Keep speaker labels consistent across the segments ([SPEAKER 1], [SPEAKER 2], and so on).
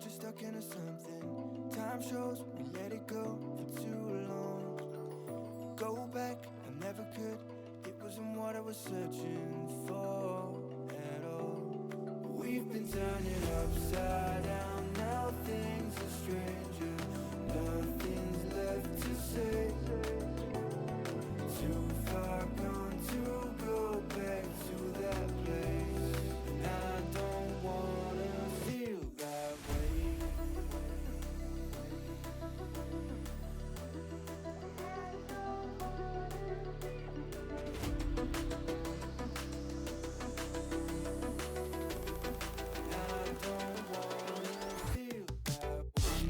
[SPEAKER 1] just stuck into something. Time shows we let it go for too long. Go back, I never could. It wasn't what I was searching for at all. We've been turning upside down. Now things are stranger. Nothing's left to say. Too far gone to go back to that place. And I don't wanna feel that way. I don't wanna feel that way.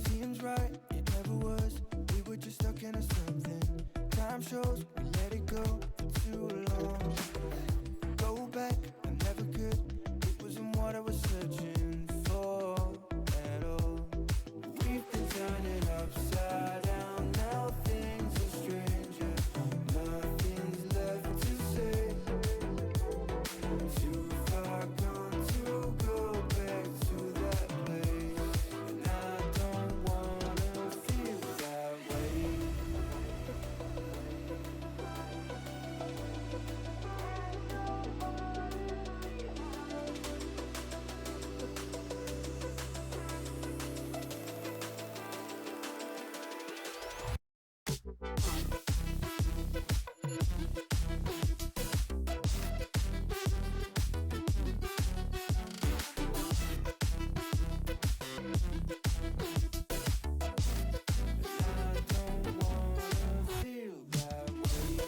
[SPEAKER 1] Seems right, it never was. We were just stuck into something. Time shows we let it go for too long. Go back, I never could. It wasn't what I was searching for at all. We've been turning upside down. Now things are stranger. Nothing's left to say. Too far gone to go back to that place. And I don't wanna feel that way. I don't wanna feel that way.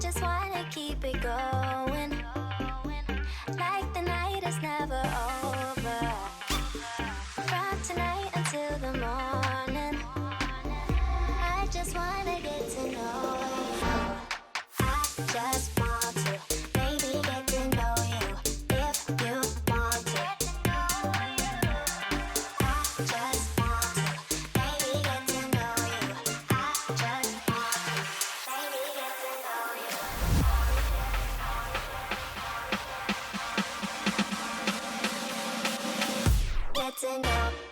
[SPEAKER 2] just wanna keep it going, like the night is never over. From tonight until the morning, I just wanna get to know you. I just want to, baby, get to know you. If you want to, I just want to, baby, get to know you. I just want to, baby, get to know you. Get to know you.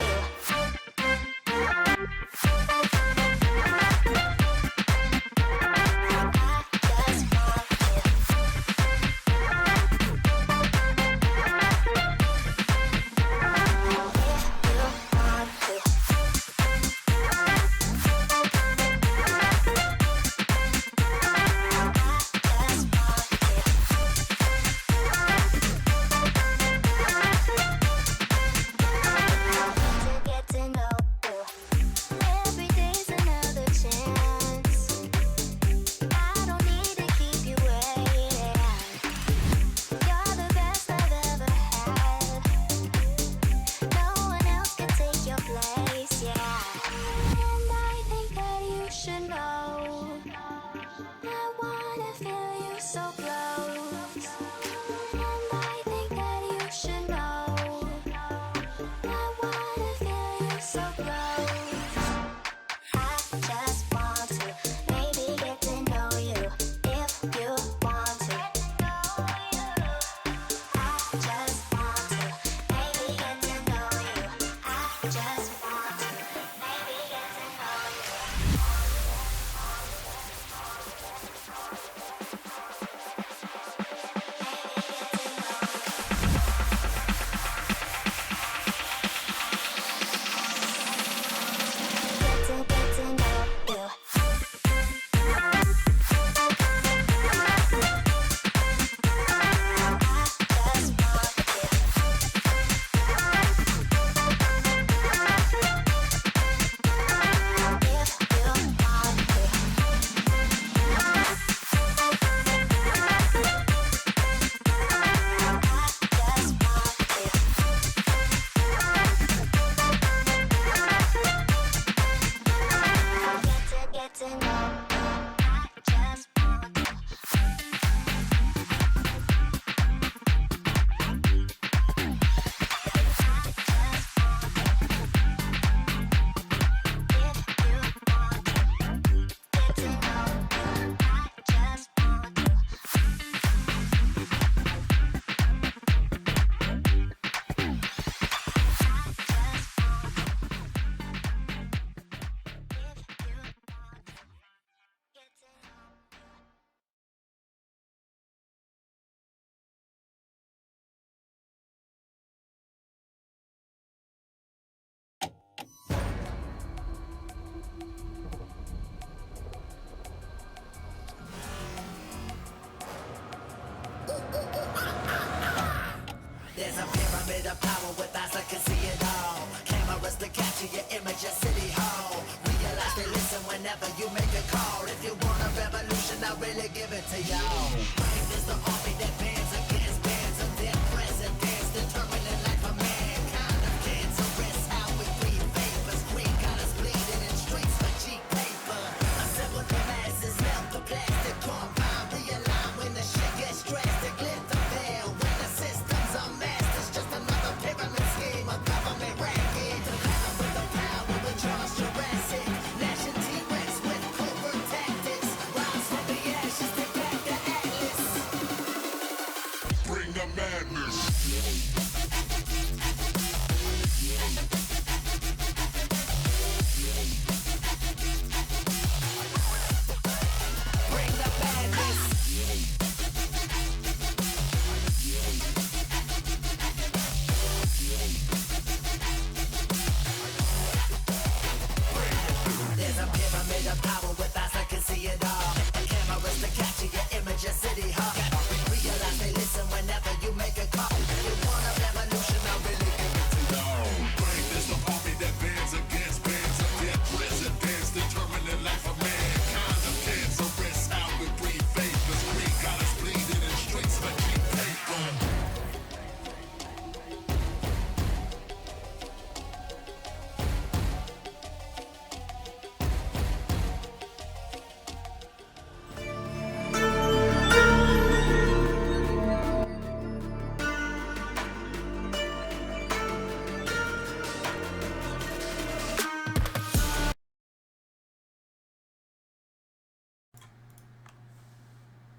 [SPEAKER 3] There's a pyramid of power with eyes that can see it all. Cameras to capture your image at City Hall. Realize they listen whenever you make a call. If you want a revolution, I really give it to y'all. Brave is the army that bands against bands of dead presidents, determining life of mankind of cancerous. How we breathe vapors, green colors bleeding in streets for cheap paper. Assemble the masses, melt the plastic, compound, realign when the shit gets drastic. Lift the veil when the systems are masters. Just another pyramid scheme, a government racket. The power with the power with Charles Jurassic. Nation T-Rex with covert tactics. Rise from the ashes, take back the atlas.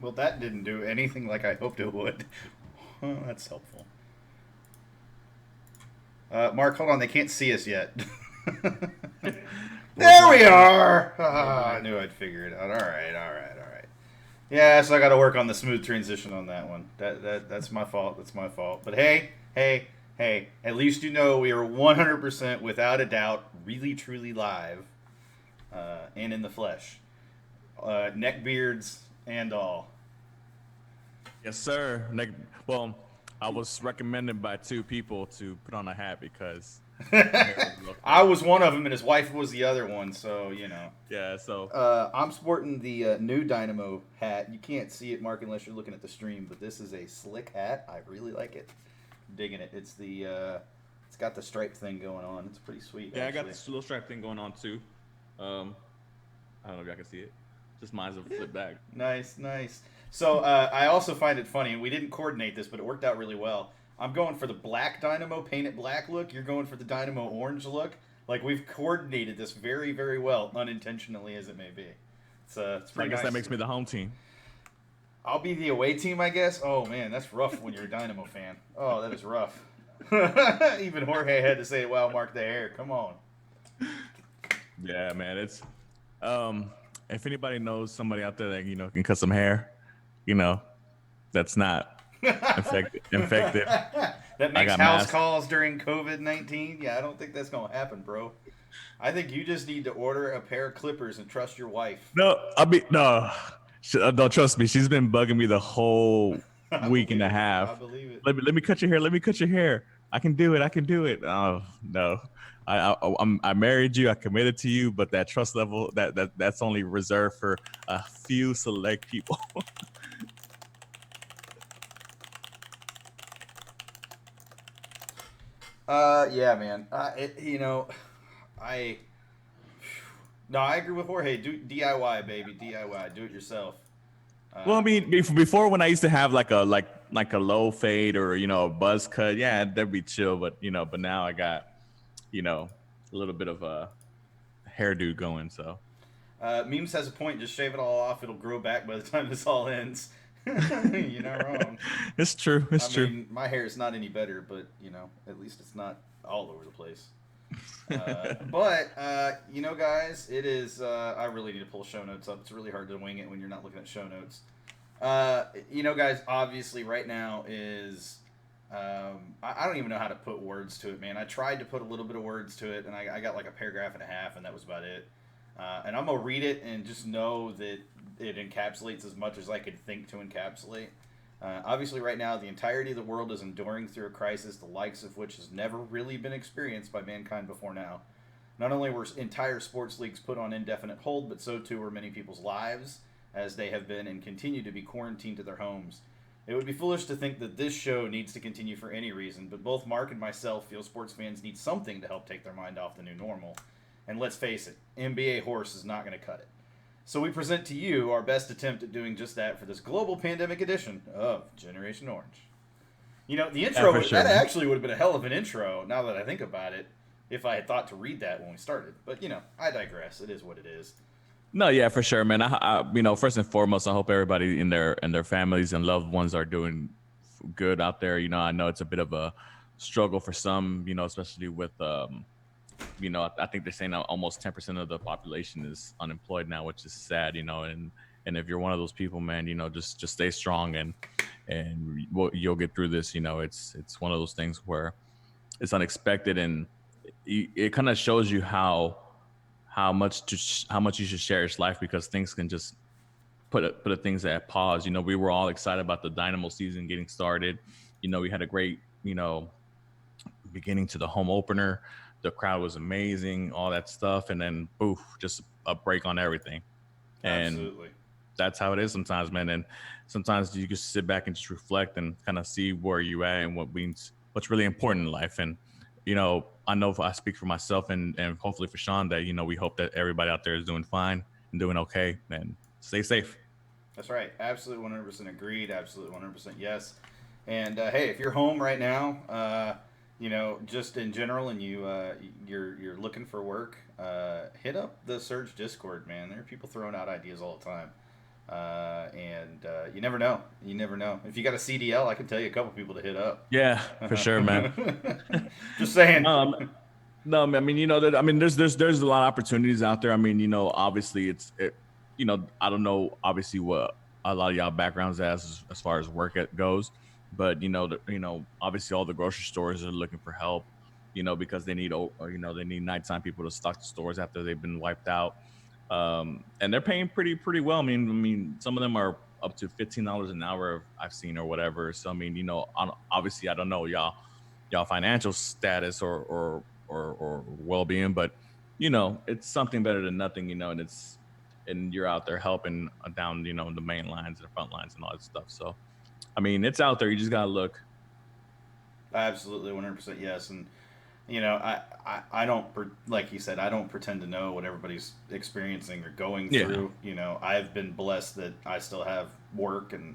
[SPEAKER 4] Well, that didn't do anything like I hoped it would. Oh, that's helpful. Mark, hold on. They can't see us yet. There we are. I knew I'd figure it out. All right. Yeah, so I got to work on the smooth transition on that one. That's my fault. That's my fault. But hey. At least you know we are 100% without a doubt, really truly live, and in the flesh, neck beards and all.
[SPEAKER 5] Yes, sir. Well, I was recommended by 2 people to put on a hat because my hair was low.
[SPEAKER 4] I was one of them, and his wife was the other one. So
[SPEAKER 5] Yeah, so
[SPEAKER 4] I'm sporting the new Dynamo hat. You can't see it, Mark, unless you're looking at the stream. But this is a slick hat. I really like it. Digging it. It's it's got the stripe thing going on. It's pretty sweet.
[SPEAKER 5] yeah,
[SPEAKER 4] actually.
[SPEAKER 5] I got this little stripe thing going on too. I don't know if y'all can see it. Just mine's a flip back.
[SPEAKER 4] Nice. So I also find it funny, and we didn't coordinate this, but it worked out really well. I'm going for the black Dynamo, paint it black look. You're going for the Dynamo orange look. Like, we've coordinated this very, very well, unintentionally as it may be. It's pretty
[SPEAKER 5] I guess
[SPEAKER 4] nice.
[SPEAKER 5] that makes me the home team.
[SPEAKER 4] I'll be the away team, I guess. Oh, man, that's rough when you're a Dynamo fan. Oh, that is rough. Even Jorge had to say, wow, Mark the hair. Come on.
[SPEAKER 5] Yeah, man. It's if anybody knows somebody out there that can cut some hair, that's not infected.
[SPEAKER 4] That makes
[SPEAKER 5] got
[SPEAKER 4] house
[SPEAKER 5] masked.
[SPEAKER 4] calls during COVID-19. Yeah, I don't think that's gonna happen, bro. I think you just need to order a pair of clippers and trust your wife.
[SPEAKER 5] No. Don't trust me. She's been bugging me the whole week and a half.
[SPEAKER 4] I believe it.
[SPEAKER 5] Let me cut your hair. Let me cut your hair. I can do it. Oh no. I married you. I committed to you, but that trust level that's only reserved for a few select people.
[SPEAKER 4] Yeah, man. I agree with Jorge. Do DIY, baby. DIY. Do it yourself.
[SPEAKER 5] Well, I mean, before when I used to have like a low fade or a buzz cut, yeah, that'd be chill. But but now I got a little bit of a hairdo going. So
[SPEAKER 4] Memes has a point. Just shave it all off. It'll grow back by the time this all ends. You're not wrong.
[SPEAKER 5] It's true. It's true.
[SPEAKER 4] I mean, my hair is not any better, but at least it's not all over the place. But guys, it is. I really need to pull show notes up. It's really hard to wing it when you're not looking at show notes. Guys, obviously, right now is. I don't even know how to put words to it, man. I tried to put a little bit of words to it, and I got like a paragraph and a half, and that was about it. And I'm gonna read it and just know that it encapsulates as much as I could think to encapsulate. Obviously, right now, the entirety of the world is enduring through a crisis the likes of which has never really been experienced by mankind before now. Not only were entire sports leagues put on indefinite hold, but so too were many people's lives, as they have been and continue to be quarantined to their homes. It would be foolish to think that this show needs to continue for any reason, but both Mark and myself feel sports fans need something to help take their mind off the new normal. And let's face it, NBA horse is not going to cut it. So we present to you our best attempt at doing just that for this global pandemic edition of Generation Orange. The intro,
[SPEAKER 5] for sure,
[SPEAKER 4] that
[SPEAKER 5] man.
[SPEAKER 4] actually would have been a hell of an intro, now that I think about it, if I had thought to read that when we started. But, I digress. It is what it is.
[SPEAKER 5] No, yeah, for sure, man. I first and foremost, I hope everybody in their families and loved ones are doing good out there. I know it's a bit of a struggle for some, especially with, I think they're saying almost 10% of the population is unemployed now, which is sad, and if you're one of those people, man, just stay strong and you'll get through this. It's one of those things where it's unexpected, and it kind of shows you how much you should cherish life, because things can just put things at pause. We were all excited about the Dynamo season getting started. We had a great beginning to the home opener. The crowd was amazing, all that stuff, and then poof, just a break on everything.
[SPEAKER 4] Absolutely.
[SPEAKER 5] And that's how it is sometimes, man. And sometimes you just sit back and just reflect and kind of see where you at and what's really important in life. And I know if I speak for myself and hopefully for Sean that we hope that everybody out there is doing fine and doing okay, and stay safe.
[SPEAKER 4] That's right. Absolutely 100% agreed. Absolutely 100% yes. And hey, if you're home right now, just in general, and you're looking for work, hit up the Surge Discord, man. There are people throwing out ideas all the time. And you never know. You never know. If you got a CDL, I can tell you a couple people to hit up.
[SPEAKER 5] Yeah, for sure, man.
[SPEAKER 4] Just saying.
[SPEAKER 5] No, no, I mean, that, I mean, there's a lot of opportunities out there. I mean, obviously I don't know, obviously what a lot of y'all backgrounds as far as work goes, but obviously all the grocery stores are looking for help, because they need, they need nighttime people to stock the stores after they've been wiped out. And they're paying pretty well. I mean, some of them are up to $15 an hour I've seen or whatever. So I mean, obviously I don't know y'all financial status or well being, but it's something better than nothing. And you're out there helping down the main lines and the front lines and all that stuff. So I mean, it's out there. You just gotta look.
[SPEAKER 4] Absolutely, 100% yes. And I don't like you said, I don't pretend to know what everybody's experiencing or going
[SPEAKER 5] Yeah.
[SPEAKER 4] through. I've been blessed that I still have work, and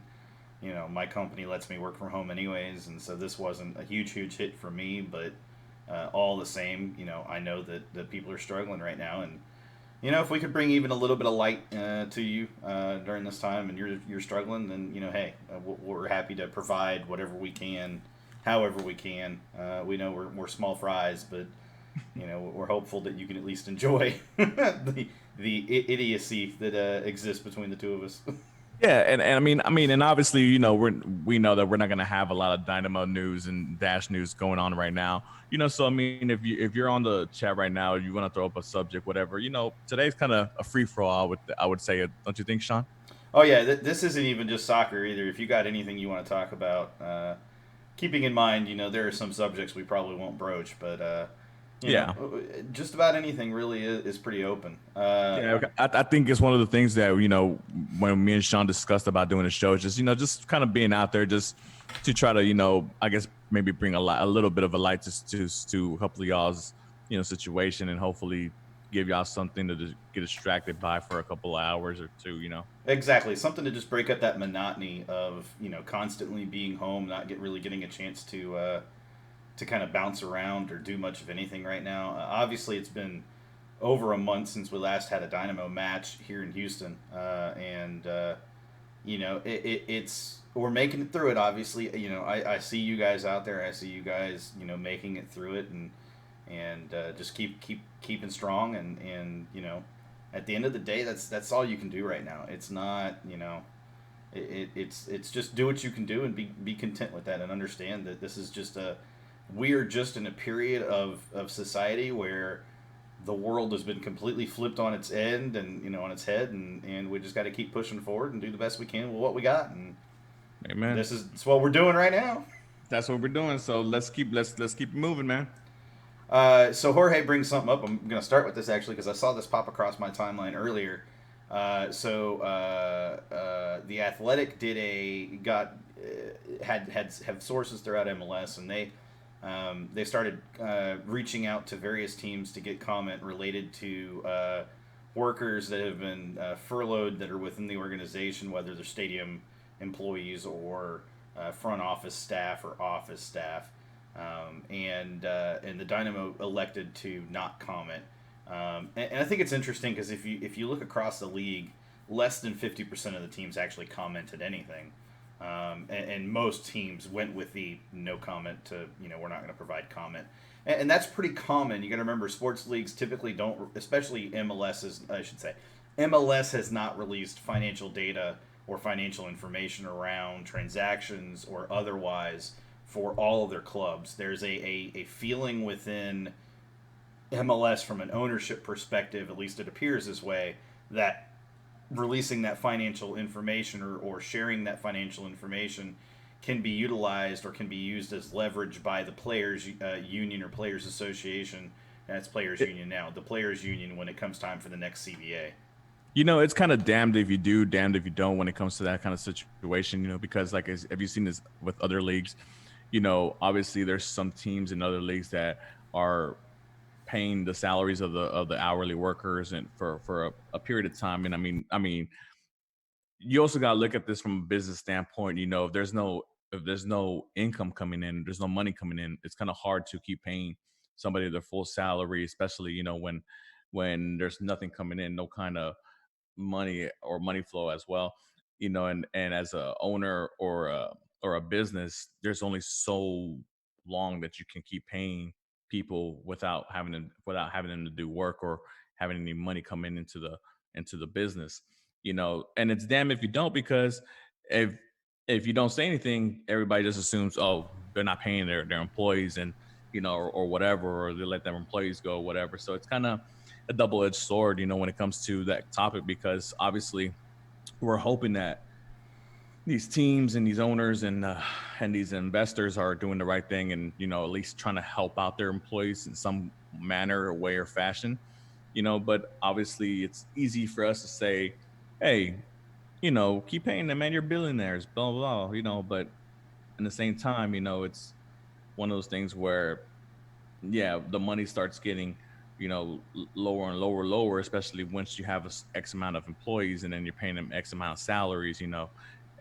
[SPEAKER 4] my company lets me work from home anyways, and so this wasn't a huge hit for me. But all the same, I know that people are struggling right now, and if we could bring even a little bit of light to you during this time, and you're struggling, then hey, we're happy to provide whatever we can, however we can. We know we're small fries, but we're hopeful that you can at least enjoy the idiocy that exists between the two of us.
[SPEAKER 5] Yeah, and I mean, and obviously, we know that we're not gonna have a lot of Dynamo news and Dash news going on right now. So I mean, if you're on the chat right now, you want to throw up a subject, whatever. Today's kind of a free for all. I would say, don't you think, Sean?
[SPEAKER 4] Oh yeah, this isn't even just soccer either. If you got anything you want to talk about, keeping in mind, there are some subjects we probably won't broach, but
[SPEAKER 5] Yeah.
[SPEAKER 4] just about anything really is pretty open.
[SPEAKER 5] Yeah, okay. I think it's one of the things that when me and Sean discussed about doing the show, just kind of being out there, just to try to I guess maybe bring a little bit of a light to hopefully y'all's situation, and hopefully give y'all something to just get distracted by for a couple of hours or two.
[SPEAKER 4] Exactly, something to just break up that monotony of constantly being home, not really getting a chance to kind of bounce around or do much of anything right now. Obviously, it's been over a month since we last had a Dynamo match here in Houston, and it's we're making it through it. Obviously, I see you guys out there. I see you guys, making it through it, and just keeping strong, and at the end of the day, that's all you can do right now. It's not, it's just do what you can do and be content with that, and understand that this is just we are just in a period of society where the world has been completely flipped on its end, and on its head, and we just got to keep pushing forward and do the best we can with what we got. And
[SPEAKER 5] Amen.
[SPEAKER 4] it's what we're doing right now.
[SPEAKER 5] That's what we're doing. So let's keep moving, man.
[SPEAKER 4] So Jorge brings something up. I'm gonna start with this actually because I saw this pop across my timeline earlier. The Athletic have sources throughout MLS, and they started reaching out to various teams to get comment related to workers that have been furloughed that are within the organization, whether they're stadium employees or front office staff or office staff. And the Dynamo elected to not comment. And I think it's interesting because if you look across the league, less than 50% of the teams actually commented anything. And most teams went with the no comment to, we're not going to provide comment. And that's pretty common. You got to remember, sports leagues typically don't, especially MLS has not released financial data or financial information around transactions or otherwise for all of their clubs. There's a feeling within MLS from an ownership perspective, at least it appears this way, that releasing that financial information or sharing that financial information can be utilized or can be used as leverage by the players union or players association. That's players union now. The players union when it comes time for the next CBA.
[SPEAKER 5] It's kind of damned if you do, damned if you don't when it comes to that kind of situation, because have you seen this with other leagues? Obviously there's some teams in other leagues that are paying the salaries of the hourly workers and for a period of time. And I mean, you also got to look at this from a business standpoint. If there's no income coming in, there's no money coming in, it's kind of hard to keep paying somebody their full salary, especially when there's nothing coming in, no kind of money or money flow as well. And as a owner or a business, there's only so long that you can keep paying people without having them to do work or having any money coming into the business. And it's damn if you don't, because if if you don't say anything, everybody just assumes, oh, they're not paying their employees, and or whatever, or they let their employees go, whatever. So it's kind of a double-edged sword, when it comes to that topic, because obviously we're hoping that these teams and these owners and these investors are doing the right thing, and at least trying to help out their employees in some manner or way or fashion. But obviously it's easy for us to say, hey, keep paying them, man, you're billionaires, blah blah blah. But in the same time, it's one of those things where, yeah, the money starts getting lower and lower, lower, especially once you have x amount of employees, and then you're paying them x amount of salaries.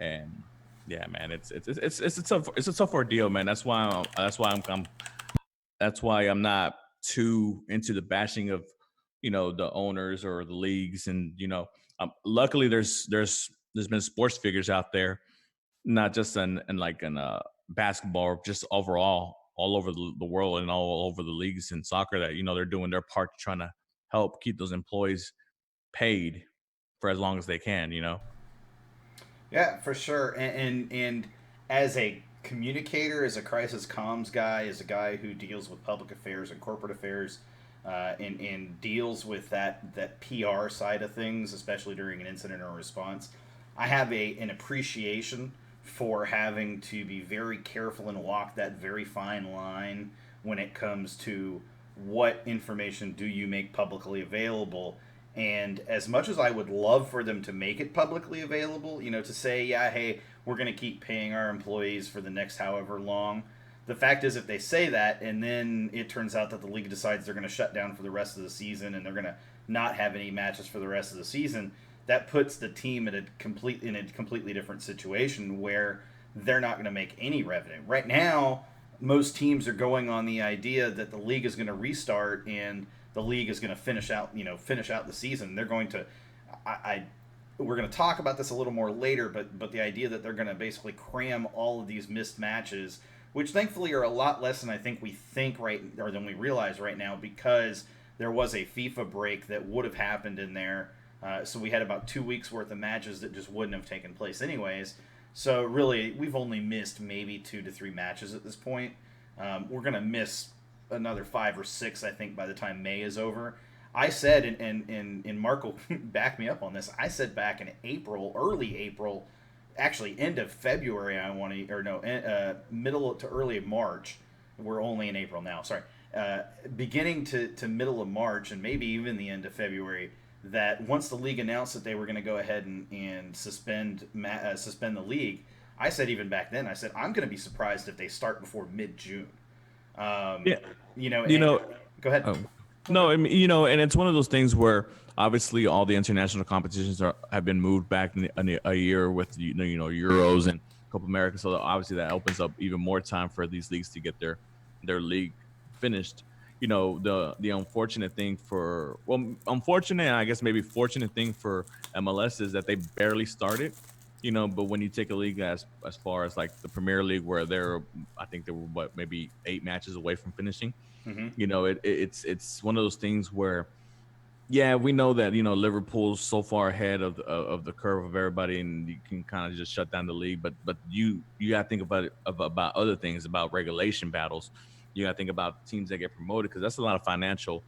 [SPEAKER 5] And yeah, man, it's a tough ordeal, man. That's why I'm not too into the bashing of the owners or the leagues. And luckily there's been sports figures out there, not just in like in basketball, just overall all over the world, and all over the leagues in soccer, that they're doing their part trying to help keep those employees paid for as long as they can.
[SPEAKER 4] Yeah, for sure. And as a communicator, as a crisis comms guy, as a guy who deals with public affairs and corporate affairs, and deals with that PR side of things, especially during an incident or response, I have an appreciation for having to be very careful and walk that very fine line when it comes to what information do you make publicly available. And as much as I would love for them to make it publicly available, to say, yeah, hey, we're going to keep paying our employees for the next however long. The fact is, if they say that and then it turns out that the league decides they're going to shut down for the rest of the season and they're going to not have any matches for the rest of the season, that puts the team in a completely different situation where they're not going to make any revenue. Right now, most teams are going on the idea that the league is going to restart and the league is going to finish out the season. They're going to, I we're going to talk about this a little more later, but the idea that they're going to basically cram all of these missed matches, which thankfully are a lot less than I think we think right, or than we realize right now, because there was a FIFA break that would have happened in there. So we had about 2 weeks worth of matches that just wouldn't have taken place anyways. So really, we've only missed maybe 2 to 3 matches at this point. We're going to miss another 5 or 6, I think, by the time May is over. I said, and Mark will back me up on this, I said back in April, early April, actually end of February, middle to early March. We're only in April now, sorry. Beginning to middle of March, and maybe even the end of February, that once the league announced that they were going to go ahead and suspend the league, I said even back then, I said, I'm going to be surprised if they start before mid-June.
[SPEAKER 5] Yeah.
[SPEAKER 4] Go ahead.
[SPEAKER 5] Oh. No, I mean, and it's one of those things where obviously all the international competitions have been moved back in a year with Euros and Copa America, so obviously that opens up even more time for these leagues to get their league finished. The unfortunate thing unfortunate, and I guess maybe fortunate thing for MLS is that they barely started. But when you take a league as far as like the Premier League, where I think they were maybe 8 matches away from finishing.
[SPEAKER 4] Mm-hmm.
[SPEAKER 5] It's one of those things where, yeah, we know that Liverpool's so far ahead of the curve of everybody, and you can kind of just shut down the league. But you got to think about other things, about regulation battles. You got to think about teams that get promoted, because that's a lot of financial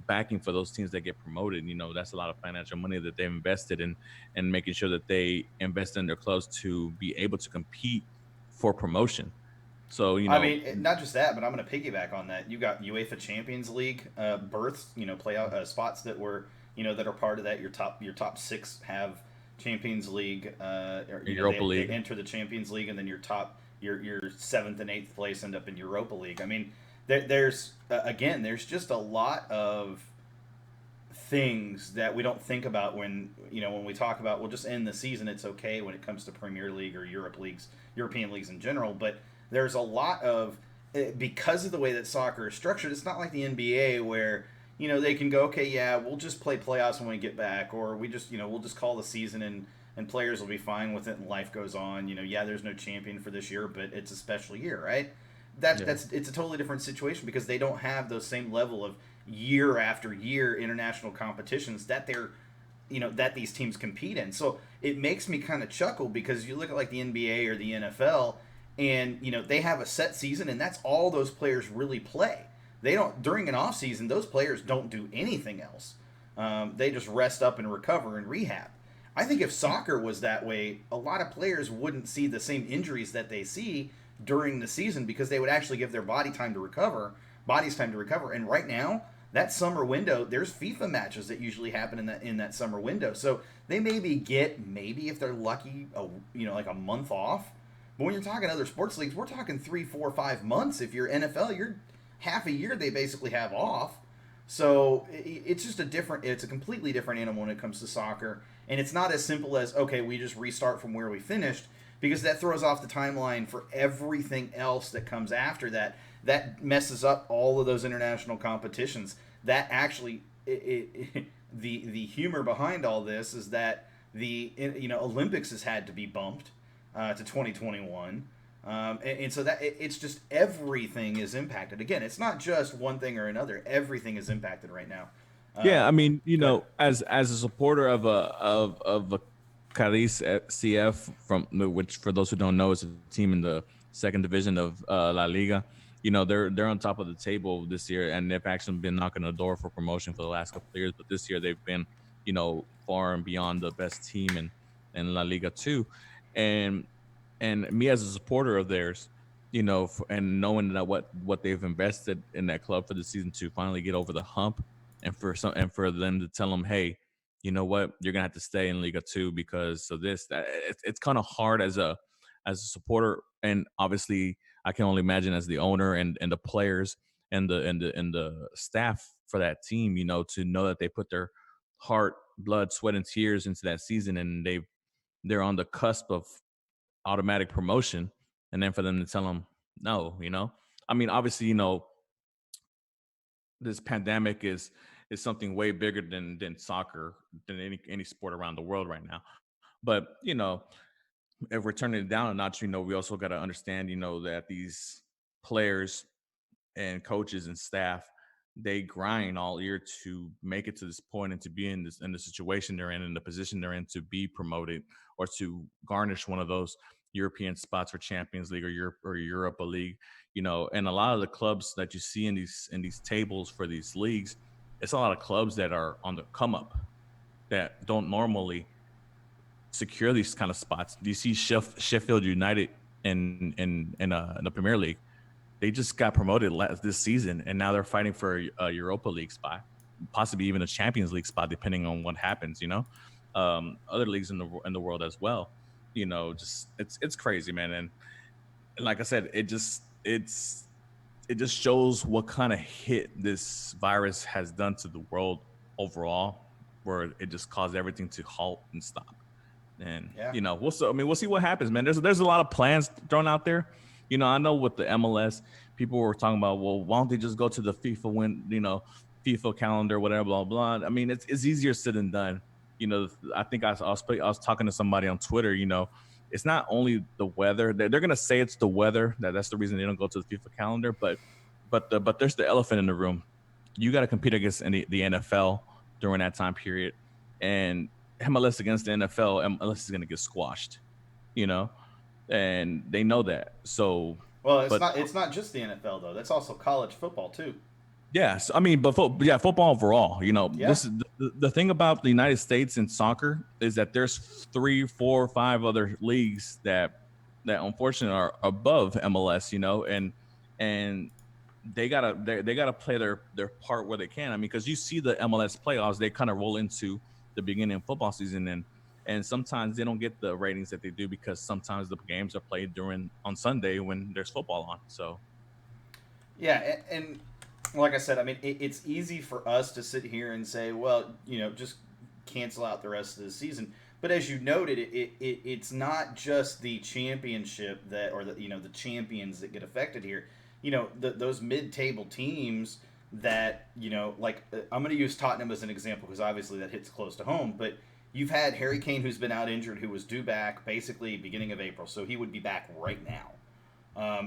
[SPEAKER 5] backing for those teams that get promoted. That's a lot of financial money that they've invested in, and making sure that they invest in their clubs to be able to compete for promotion. So
[SPEAKER 4] I mean, not just that, but I'm going to piggyback on that. You got UEFA Champions League berths, playout spots that were, that are part of that. Your top 6 have Champions League,
[SPEAKER 5] Europa League.
[SPEAKER 4] They enter the Champions League, and then your 7th and 8th place end up in Europa League. I mean, there's just a lot of things that we don't think about when we talk about, we'll just end the season, it's okay when it comes to Premier League or European leagues in general. But there's a lot of, because of the way that soccer is structured, it's not like the NBA where they can go, okay, yeah, we'll just play playoffs when we get back, or we'll just call the season, and players will be fine with it, and life goes on. Yeah, there's no champion for this year, but it's a special year, right?
[SPEAKER 5] Yeah.
[SPEAKER 4] It's a totally different situation because they don't have those same level of year after year international competitions that these teams compete in. So it makes me kind of chuckle because you look at like the NBA or the NFL, and they have a set season, and that's all those players really play. They don't during an off season. Those players don't do anything else. They just rest up and recover and rehab. I think if soccer was that way, a lot of players wouldn't see the same injuries that they see during the season because they would actually give their bodies time to recover. And right now, that summer window, there's FIFA matches that usually happen in that summer window. So they maybe if they're lucky, like a month off. But when you're talking other sports leagues, we're talking 3, 4, 5 months. If you're NFL, you're half a year they basically have off. So it's just it's a completely different animal when it comes to soccer. And it's not as simple as, okay, we just restart from where we finished, because that throws off the timeline for everything else that comes after that. That messes up all of those international competitions. That actually, the humor behind all this is that the Olympics has had to be bumped to 2021. And so it's just everything is impacted. Again, it's not just one thing or another. Everything is impacted right now.
[SPEAKER 5] Yeah, I mean,
[SPEAKER 4] But
[SPEAKER 5] as a supporter of a Cadiz CF, from which, for those who don't know, is a team in the second division of La Liga. They're on top of the table this year, and they've actually been knocking the door for promotion for the last couple of years. But this year they've been, far and beyond the best team in La Liga too. And me as a supporter of theirs, and knowing that what they've invested in that club for the season to finally get over the hump, and for them to tell them, hey, you know what, you're gonna have to stay in Liga 2 because of this. It's kind of hard as a supporter, and obviously I can only imagine as the owner and the players and the staff for that team, to know that they put their heart, blood, sweat, and tears into that season, and they're on the cusp of automatic promotion, and then for them to tell them no. I mean, obviously, this pandemic is something way bigger than soccer, than any sport around the world right now. But if we're turning it down a notch, we also got to understand, that these players and coaches and staff, they grind all year to make it to this point and to be in the situation they're in the position they're in, to be promoted or to garnish one of those European spots for Champions League or Europa League. And a lot of the clubs that you see in these tables for these leagues, it's a lot of clubs that are on the come up that don't normally secure these kind of spots. Do you see Sheffield United in the Premier League? They just got promoted this season, and now they're fighting for a Europa League spot, possibly even a Champions League spot, depending on what happens. Other leagues in the world as well. Just it's crazy, man. And like I said, it just shows what kind of hit this virus has done to the world overall, where it just caused everything to halt and stop. And
[SPEAKER 4] yeah,
[SPEAKER 5] we'll see what happens, man. There's a lot of plans thrown out there. I know with the MLS, people were talking about, well, why don't they just go to the FIFA calendar, whatever, blah blah. I mean, it's easier said than done. I think I was talking to somebody on Twitter. It's not only the weather. They're gonna say it's the weather that's the reason they don't go to the FIFA calendar, but there's the elephant in the room. You got to compete against the NFL during that time period, and MLS against the NFL, MLS is gonna get squashed. You know, and they know that. So,
[SPEAKER 4] well,
[SPEAKER 5] but
[SPEAKER 4] it's not just the NFL though. That's also college football too.
[SPEAKER 5] yes, I mean, but football overall.
[SPEAKER 4] Yeah.
[SPEAKER 5] This is the thing about the United States in soccer is that there's 3, 4, 5 other leagues that unfortunately are above MLS. And they gotta play their part where they can. I mean, because you see the MLS playoffs, they kind of roll into the beginning of football season, and sometimes they don't get the ratings that they do because sometimes the games are played on Sunday when there's football on. So
[SPEAKER 4] Yeah, and like I said, I mean, it's easy for us to sit here and say, well, just cancel out the rest of the season. But as you noted, it's not just the championship or the champions that get affected here. Those mid-table teams, that, like I'm going to use Tottenham as an example because obviously that hits close to home, but you've had Harry Kane who's been out injured, who was due back basically beginning of April, so he would be back right now.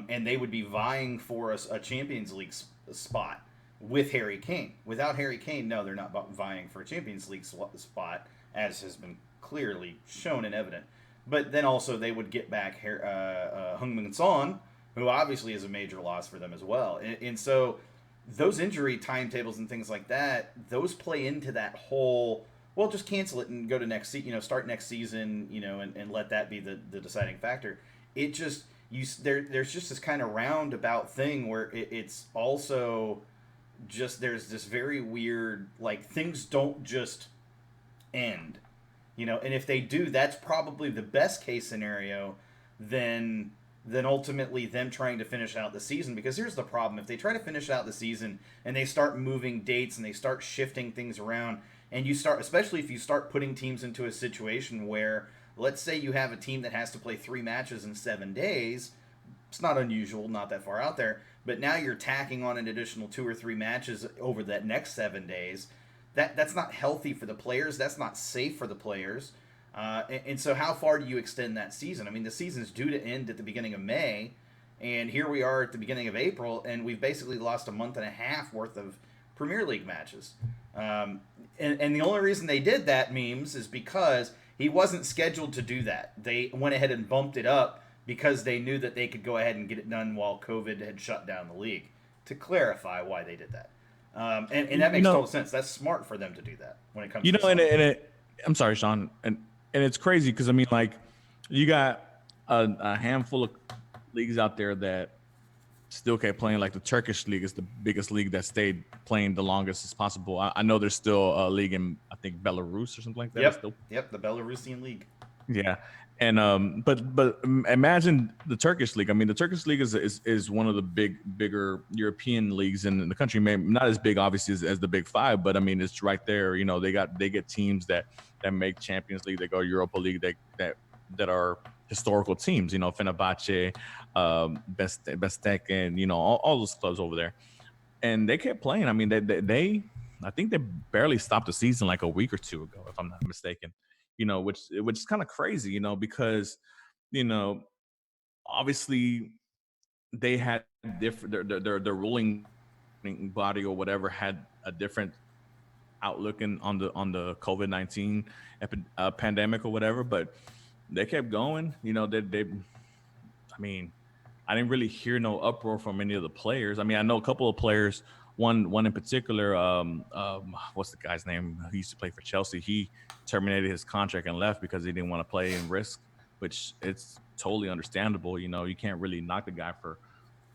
[SPEAKER 4] And they would be vying for a Champions League spot with Harry Kane. Without Harry Kane, no, they're not vying for a Champions League spot, as has been clearly shown and evident. But then also they would get back Heung-min Son, who obviously is a major loss for them as well. And so those injury timetables and things like that, those play into that whole, well, just cancel it and go to next season, start next season, and let that be the deciding factor. It just, there's just this kind of roundabout thing where it's also just, there's this very weird, like, things don't just end, and if they do, that's probably the best case scenario than ultimately them trying to finish out the season. Because here's the problem: if they try to finish out the season and they start moving dates and they start shifting things around, and you start, especially if you start putting teams into a situation where, let's say you have a team that has to play 3 matches in 7 days, it's not unusual, not that far out there, but now you're tacking on an additional 2 or 3 matches over that next 7 days. That's not healthy for the players. That's not safe for the players. And so how far do you extend that season? I mean, the season's due to end at the beginning of May, and here we are at the beginning of April, and we've basically lost a month and a half worth of Premier League matches. And the only reason they did that, Memes, is because he wasn't scheduled to do that. They went ahead and bumped it up because they knew that they could go ahead and get it done while COVID had shut down the league, to clarify why they did that. And that makes total sense. That's smart for them to do that when it comes to
[SPEAKER 5] I'm sorry, Sean, and it's crazy because I mean, like, you got a handful of leagues out there that still kept playing. Like the Turkish league is the biggest league that stayed playing the longest as possible. I know there's still a league in, I think, Belarus or something like that.
[SPEAKER 4] Yep, the Belarusian league.
[SPEAKER 5] Yeah. And but imagine the Turkish league. I mean, the Turkish league is one of the bigger European leagues in the country. Maybe not as big, obviously, as the Big Five, but I mean, it's right there. They get teams that make Champions League. They go Europa League. That are historical teams. Fenerbahce, Bestek, and all those clubs over there. And they kept playing. I mean, I think they barely stopped the season like a week or 2 ago, if I'm not mistaken. Which is kind of crazy, because, obviously they had different, their ruling body or whatever had a different outlook on the COVID-19 pandemic or whatever, but they kept going. I mean, I didn't really hear no uproar from any of the players. I mean, I know a couple of players. One in particular, what's the guy's name? He used to play for Chelsea. He terminated his contract and left because he didn't want to play in risk, which it's totally understandable. You can't really knock the guy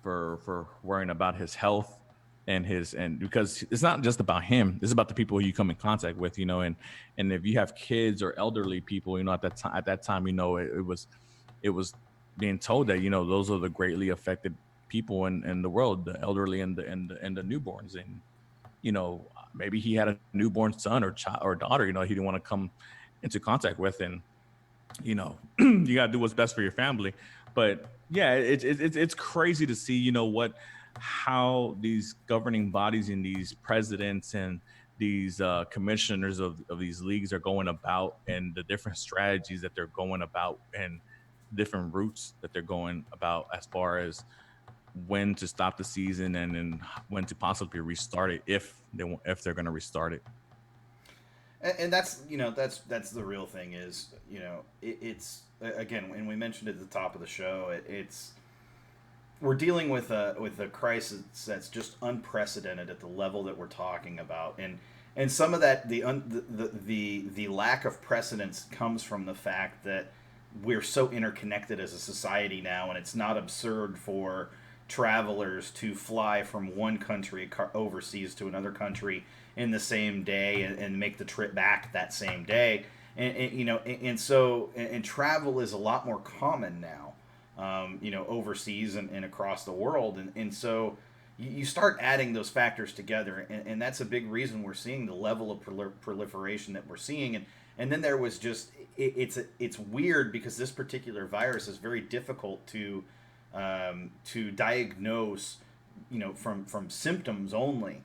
[SPEAKER 5] for worrying about his health and because it's not just about him. It's about the people who you come in contact with, and if you have kids or elderly people, at that time, it was being told that, those are the greatly affected people in the world, the elderly and the newborns. And maybe he had a newborn son or child or daughter he didn't want to come into contact with, and you got to do what's best for your family. But yeah, it's crazy to see how these governing bodies and these presidents and these commissioners of these leagues are going about, and the different strategies that they're going about, and different routes that they're going about as far as when to stop the season and then when to possibly restart it, if they're going to restart it.
[SPEAKER 4] And that's that's the real thing is, it's again, and we mentioned it at the top of the show, it's we're dealing with a crisis that's just unprecedented at the level that we're talking about, and some of that the lack of precedence comes from the fact that we're so interconnected as a society now, and it's not absurd for travelers to fly from one country overseas to another country in the same day and make the trip back that same day, and so travel is a lot more common now, overseas and across the world, and so you start adding those factors together, and that's a big reason we're seeing the level of proliferation that we're seeing, and then there was just it's weird because this particular virus is very difficult to diagnose, from symptoms only.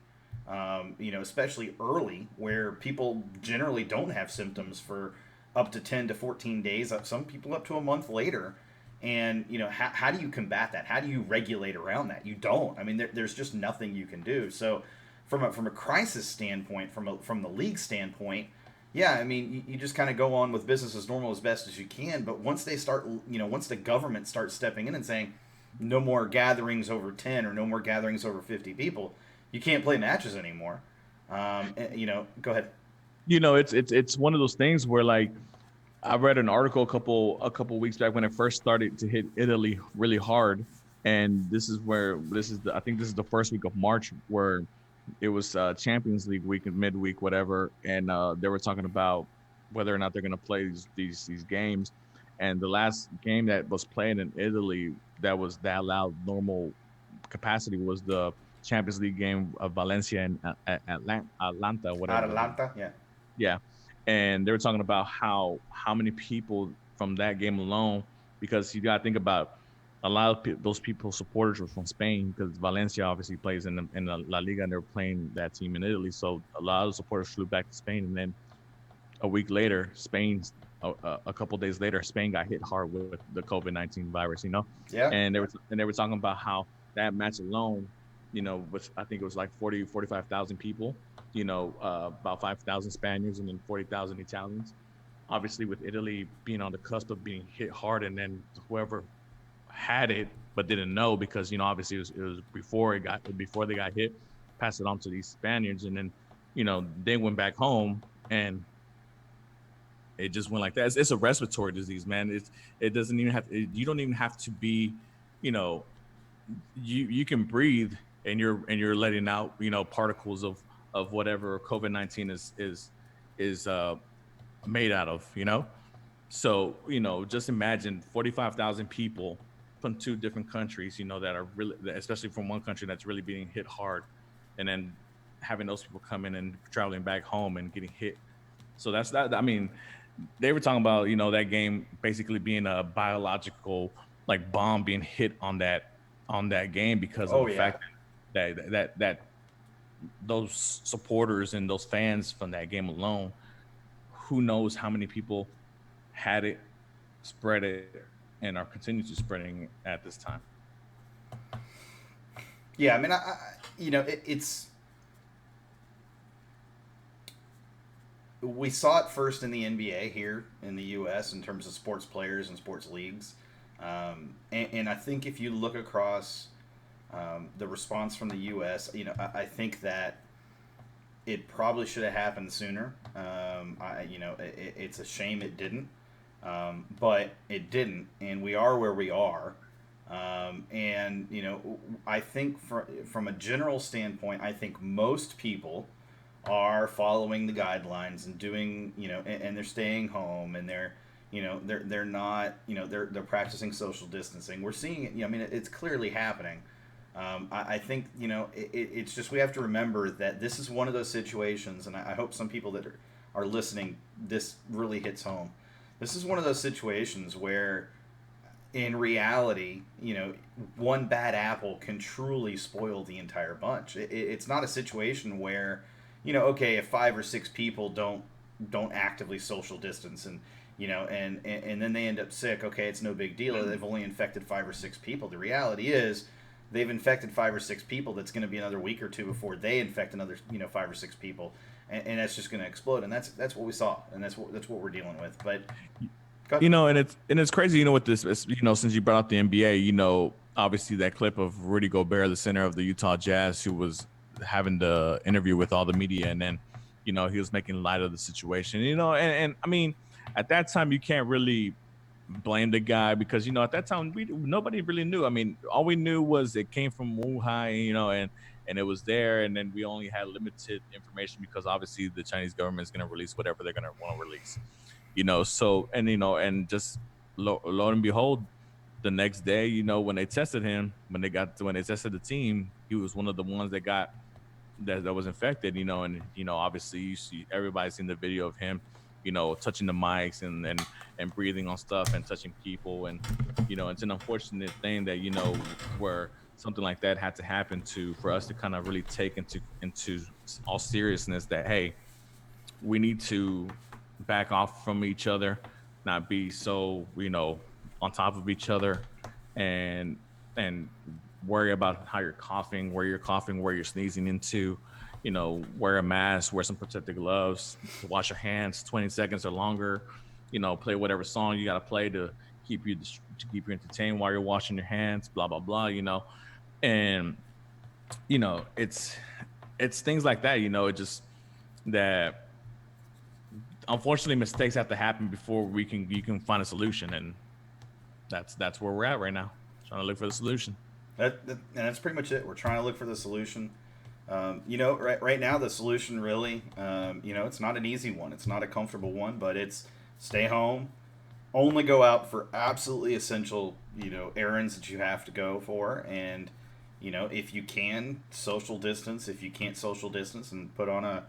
[SPEAKER 4] Especially early, where people generally don't have symptoms for up to 10 to 14 days, some people up to a month later. And, how do you combat that? How do you regulate around that? You don't. I mean, there's just nothing you can do. So, from a crisis standpoint, from the league standpoint, yeah, I mean, you just kind of go on with business as normal as best as you can. But once they start, once the government starts stepping in and saying no more gatherings over 10 or no more gatherings over 50 people, you can't play matches anymore. Go ahead.
[SPEAKER 5] It's one of those things where, like, I read an article a couple weeks back when it first started to hit Italy really hard, and I think this is the first week of March where it was Champions League week and midweek, whatever, and they were talking about whether or not they're going to play these games. And the last game that was played in Italy that allowed normal capacity was the Champions League game of Valencia and Atlanta, whatever.
[SPEAKER 4] Atlanta, yeah.
[SPEAKER 5] Yeah, and they were talking about how many people from that game alone, because you got to think about a lot of those people supporters were from Spain, because Valencia obviously plays in the La Liga and they're playing that team in Italy. So a lot of supporters flew back to Spain, and then a week later, a couple days later, Spain got hit hard with the COVID-19 virus.
[SPEAKER 4] Yeah.
[SPEAKER 5] And they were talking about how that match alone, which I think it was like 45,000 people. About 5,000 Spaniards and then 40,000 Italians. Obviously, with Italy being on the cusp of being hit hard, and then whoever had it but didn't know, because obviously it was before they got hit, passed it on to these Spaniards, and then they went back home, and it just went like that. It's a respiratory disease, man. It doesn't even have. You don't even have to be, you can breathe, and you're letting out particles of whatever COVID-19 is made out of, So, just imagine 45,000 people from 2 different countries, that are really, especially from one country that's really being hit hard, and then having those people come in and traveling back home and getting hit. So that's that. I mean, they were talking about, that game basically being a biological like bomb being hit on that game, because of the fact that those supporters and those fans from that game alone, who knows how many people had it, spread it, and are continuing to spreading at this time.
[SPEAKER 4] Yeah, I mean, it's we saw it first in the NBA here in the U.S. in terms of sports players and sports leagues, and I think if you look across the response from the U.S., I think that it probably should have happened sooner. It's a shame it didn't, but it didn't, and we are where we are. And I think from a general standpoint, I think most people are following the guidelines and doing, and they're staying home, and they're not, they're practicing social distancing. We're seeing it. I mean, it's clearly happening. I think, it's just, we have to remember that this is one of those situations, and I hope some people that are listening, this really hits home. This is one of those situations where, in reality, one bad apple can truly spoil the entire bunch. It's not a situation where, okay, if 5 or 6 people don't actively social distance, and and then they end up sick, okay, it's no big deal. They've only infected 5 or 6 people. The reality is, they've infected 5 or 6 people. That's going to be another week or 2 before they infect another 5 or 6 people, and that's just going to explode. And that's what we saw, and that's what we're dealing with. But
[SPEAKER 5] and it's crazy, with this, since you brought up the NBA, obviously that clip of Rudy Gobert, the center of the Utah Jazz, who was having the interview with all the media, and then he was making light of the situation, and I mean, at that time you can't really blame the guy, because at that time nobody really knew. I mean, all we knew was it came from Wuhan, and it was there, and then we only had limited information, because obviously the Chinese government is going to release whatever they're going to want to release, so, and and just lo and behold, the next day, when they tested him, when they tested the team, he was one of the ones that was infected, and obviously you see, everybody's seen the video of him touching the mics and breathing on stuff and touching people, and it's an unfortunate thing that where something like that had to happen for us to kind of really take into all seriousness that, hey, we need to back off from each other, not be so, on top of each other, and and worry about how you're coughing, where you're sneezing into, wear a mask, wear some protective gloves, wash your hands 20 seconds or longer, play whatever song you got to play to keep you entertained while you're washing your hands, blah blah blah, and it's things like that, it just that unfortunately mistakes have to happen before you can find a solution, and that's where we're at right now, trying to look for the solution.
[SPEAKER 4] And that's pretty much it. We're trying to look for the solution. Right now the solution really, it's not an easy one. It's not a comfortable one, but it's stay home, only go out for absolutely essential, errands that you have to go for, and if you can social distance. If you can't social distance, and put on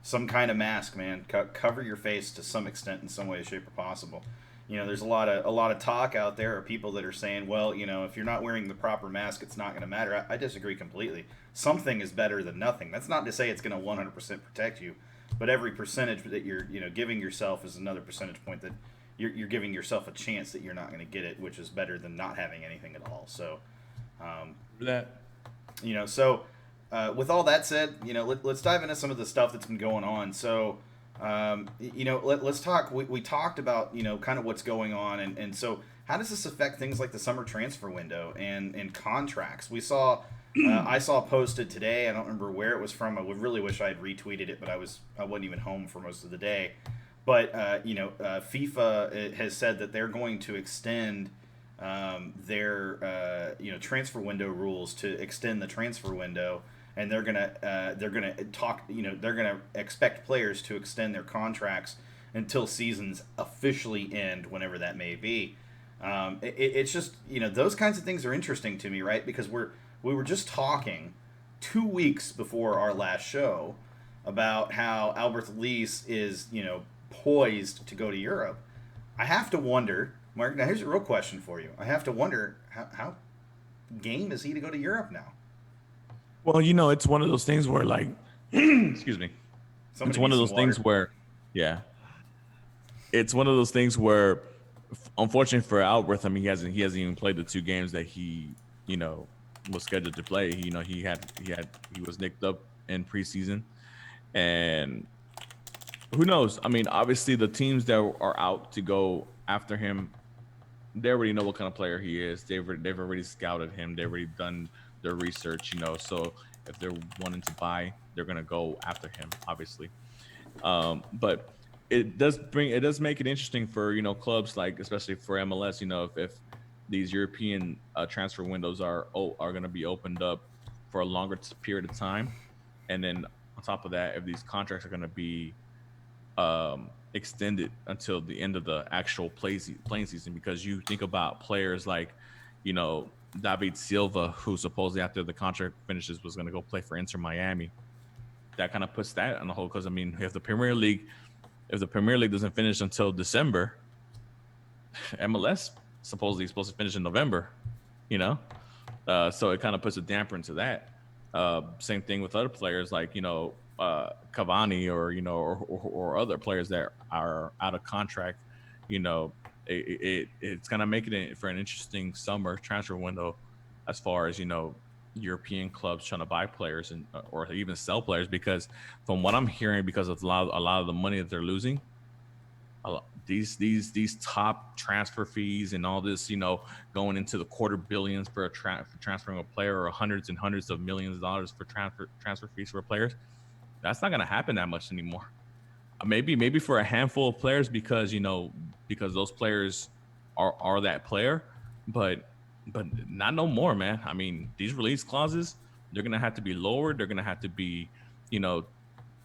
[SPEAKER 4] some kind of mask, man. Cover your face to some extent in some way, shape, or possible. There's a lot of talk out there, or people that are saying, well, if you're not wearing the proper mask, it's not going to matter. I disagree completely. Something is better than nothing. That's not to say it's going to 100% protect you, but every percentage that you're giving yourself is another percentage point that you're giving yourself a chance that you're not going to get it, which is better than not having anything at all. So,
[SPEAKER 5] That
[SPEAKER 4] with all that said, let's dive into some of the stuff that's been going on. So, let's talk. We talked about kind of what's going on, and so how does this affect things like the summer transfer window and contracts? We saw. I saw posted today. I don't remember where it was from. I would really wish I had retweeted it, but I wasn't even home for most of the day. But FIFA has said that they're going to extend their transfer window rules to extend the transfer window, and they're gonna expect players to extend their contracts until seasons officially end, whenever that may be. It's just those kinds of things are interesting to me, right? Because we were just talking 2 weeks before our last show about how Albert Leese is poised to go to Europe. I have to wonder, Mark. Now here's a real question for you. I have to wonder how game is he to go to Europe now?
[SPEAKER 5] Well, it's one of those things where, like, excuse me. It's one of those things where, yeah. It's one of those things where, unfortunately for Albert, I mean, he hasn't even played the 2 games that he, was scheduled to play. He was nicked up in preseason, and who knows? I mean, obviously the teams that are out to go after him, they already know what kind of player he is. They've already scouted him. They've already done their research, so if they're wanting to buy, they're gonna go after him, obviously. But it does make it interesting for clubs, like especially for MLS. If these European transfer windows are going to be opened up for a longer period of time, and then on top of that, if these contracts are going to be extended until the end of the actual playing season, because you think about players like David Silva, who supposedly after the contract finishes was going to go play for Inter Miami. That kind of puts that on the hold, because I mean, if the Premier League doesn't finish until December, MLS supposedly is supposed to finish in November, so it kind of puts a damper into that. Same thing with other players like Cavani or other players that are out of contract. It's gonna make it for an interesting summer transfer window, as far as European clubs trying to buy players and or even sell players, because from what I'm hearing, because of a lot of the money that they're losing, these top transfer fees and all this, going into the quarter billions for transferring a player, or hundreds and hundreds of millions of dollars for transfer fees for players, that's not going to happen that much anymore. Maybe for a handful of players, because those players are that player, but not no more, man. I mean, these release clauses, they're going to have to be lowered. They're going to have to be,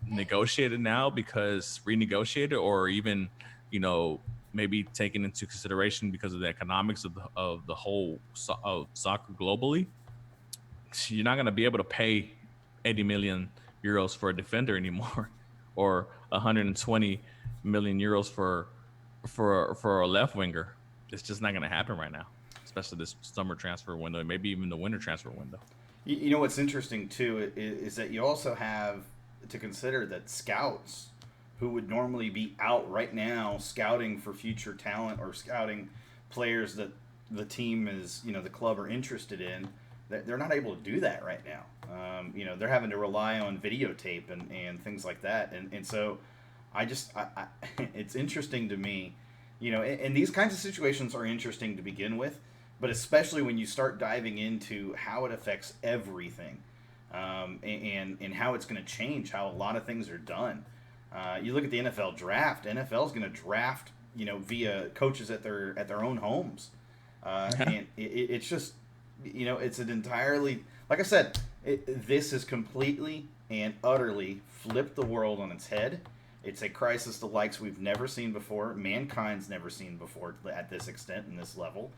[SPEAKER 5] negotiated now, because renegotiated, or even, maybe taken into consideration because of the economics of the whole soccer globally. You're not going to be able to pay 80 million euros for a defender anymore, or 120 million euros for a left winger. It's just not going to happen right now, especially this summer transfer window, and maybe even the winter transfer window.
[SPEAKER 4] You know what's interesting too is that you also have to consider that scouts who would normally be out right now scouting for future talent or scouting players that the team is, the club are interested in, they're not able to do that right now. They're having to rely on videotape and things like that. And so I it's interesting to me, and these kinds of situations are interesting to begin with, but especially when you start diving into how it affects everything, and how it's going to change how a lot of things are done. You look at the NFL draft. NFL is going to draft, via coaches at their own homes, and it's just, it's an entirely, like I said, this has completely and utterly flipped the world on its head. It's a crisis the likes we've never seen before. Mankind's never seen before at this extent and this level.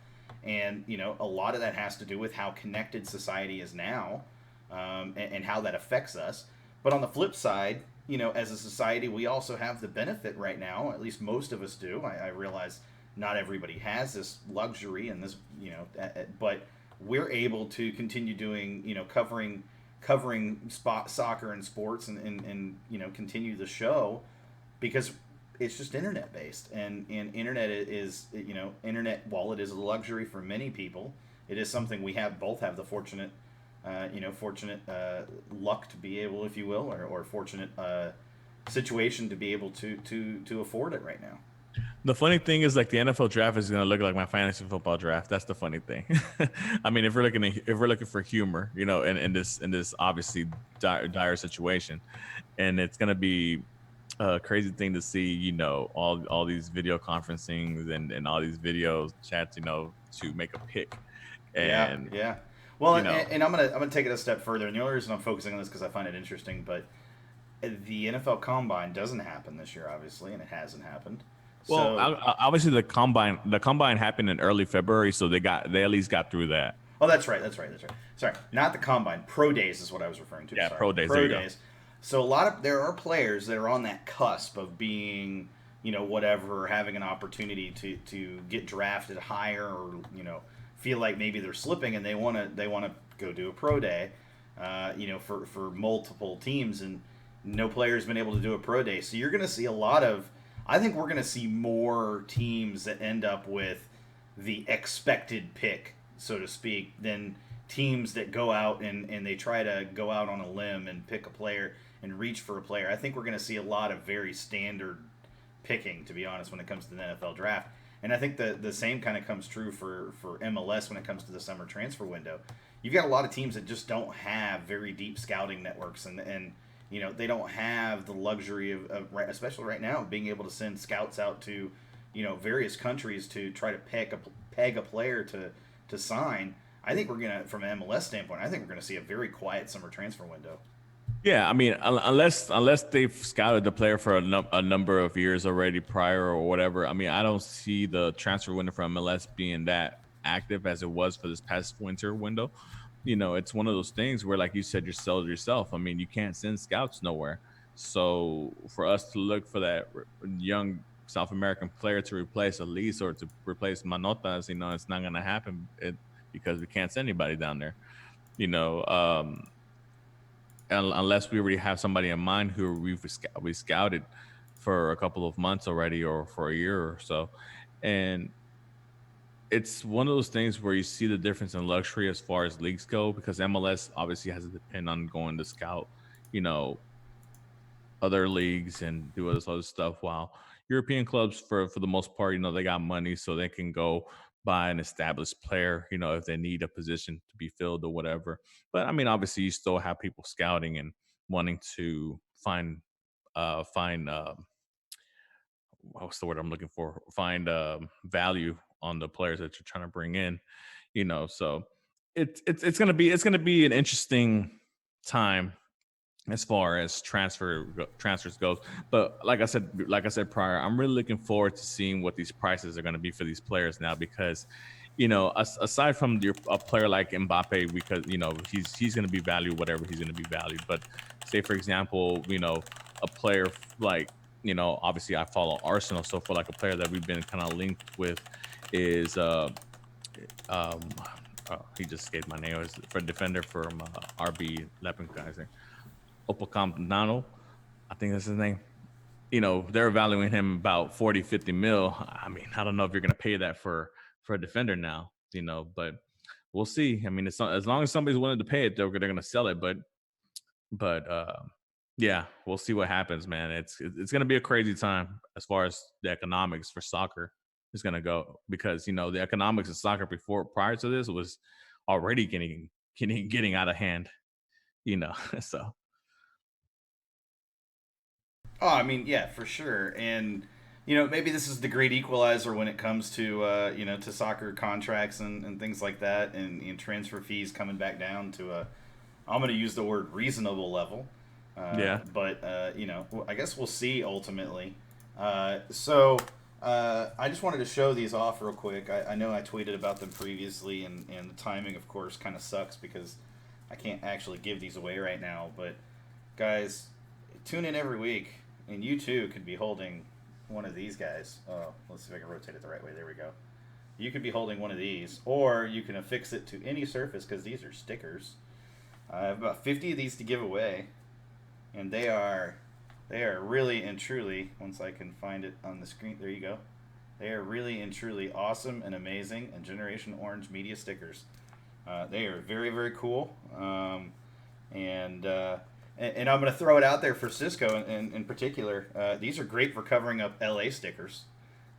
[SPEAKER 4] And, a lot of that has to do with how connected society is now, and how that affects us. But on the flip side, as a society, we also have the benefit right now, at least most of us do. I realize not everybody has this luxury and this, but we're able to continue doing, covering soccer and sports and continue the show because it's just internet based, and internet is, internet, while it is a luxury for many people, it is something we both have the fortunate luck to be able, if you will, or fortunate situation to be able to afford it right now.
[SPEAKER 5] The funny thing is, like, the NFL draft is going to look like my fantasy football draft. That's the funny thing. I mean, if we're looking for humor, in this obviously dire situation, and it's going to be a crazy thing to see, all these video conferencings and all these video chats, to make a pick. And
[SPEAKER 4] yeah. Well, and I'm gonna take it a step further. And the only reason I'm focusing on this because I find it interesting, but the NFL Combine doesn't happen this year, obviously, and it hasn't happened.
[SPEAKER 5] Well, obviously the combine happened in early February, so they at least got through that.
[SPEAKER 4] Oh, that's right. Sorry, not the combine. Pro days is what I was referring to.
[SPEAKER 5] Yeah,
[SPEAKER 4] sorry.
[SPEAKER 5] pro days.
[SPEAKER 4] Pro days. So there are players that are on that cusp of being, whatever, having an opportunity to get drafted higher, or feel like maybe they're slipping and they want to go do a pro day, for multiple teams, and no player's been able to do a pro day. So you're going to see I think we're going to see more teams that end up with the expected pick, so to speak, than teams that go out and they try to go out on a limb and pick a player and reach for a player. I think we're going to see a lot of very standard picking, to be honest, when it comes to the NFL draft. And I think the same kind of comes true for MLS when it comes to the summer transfer window. You've got a lot of teams that just don't have very deep scouting networks, and they don't have the luxury of especially right now, being able to send scouts out to, various countries to try to peg a player to sign. I think from an MLS standpoint, I think we're gonna see a very quiet summer transfer window.
[SPEAKER 5] Yeah, I mean, unless they've scouted the player for a number of years already prior or whatever, I mean, I don't see the transfer window for MLS being that active as it was for this past winter window. It's one of those things where, like you said yourself, I mean, you can't send scouts nowhere. So for us to look for that young South American player to replace Elise or to replace Manotas, it's not going to happen because we can't send anybody down there, unless we already have somebody in mind who we scouted for a couple of months already or for a year or so. And it's one of those things where you see the difference in luxury as far as leagues go, because MLS obviously has to depend on going to scout, other leagues and do this other stuff, while European clubs, for the most part, they got money, so they can go buy an established player, if they need a position to be filled or whatever. But I mean, obviously you still have people scouting and wanting to find what's the word I'm looking for? Find value on the players that you're trying to bring in, So it's gonna be an interesting time as far as transfers goes. But like I said prior, I'm really looking forward to seeing what these prices are going to be for these players now, because aside from a player like Mbappe, because he's going to be valued whatever he's going to be valued. But say, for example, a player like, obviously I follow Arsenal, so for like a player that we've been kind of linked with is um, he just escaped my name. It was for defender from RB Lepenkaisen. Opokamnano, I think that's his name. You know, they're valuing him about 40, 50 mil. I mean, I don't know if you're going to pay that for a defender now, you know, but we'll see. I mean, it's not, as long as somebody's willing to pay it, they're going to sell it. But yeah, we'll see what happens, man. It's going to be a crazy time as far as the economics for soccer is going to go, because, you know, the economics of soccer prior to this was already getting out of hand, you know, so.
[SPEAKER 4] Oh, I mean, yeah, for sure. And you know, maybe this is the great equalizer when it comes to you know, to soccer contracts and things like that, and transfer fees coming back down to a, I'm going to use the word reasonable level.
[SPEAKER 5] Yeah.
[SPEAKER 4] But you know, I guess we'll see ultimately. So I just wanted to show these off real quick. I know I tweeted about them previously, and the timing, of course, kind of sucks because I can't actually give these away right now. But guys, tune in every week, and you too could be holding one of these guys. Oh, let's see if I can rotate it the right way. There we go. You could be holding one of these, or you can affix it to any surface because these are stickers. I have about 50 of these to give away, and they are really and truly, once I can find it on the screen, there you go. They are really and truly awesome and amazing, and Generation Orange Media stickers. They are very, very cool. And I'm going to throw it out there for Cisco in particular. These are great for covering up LA stickers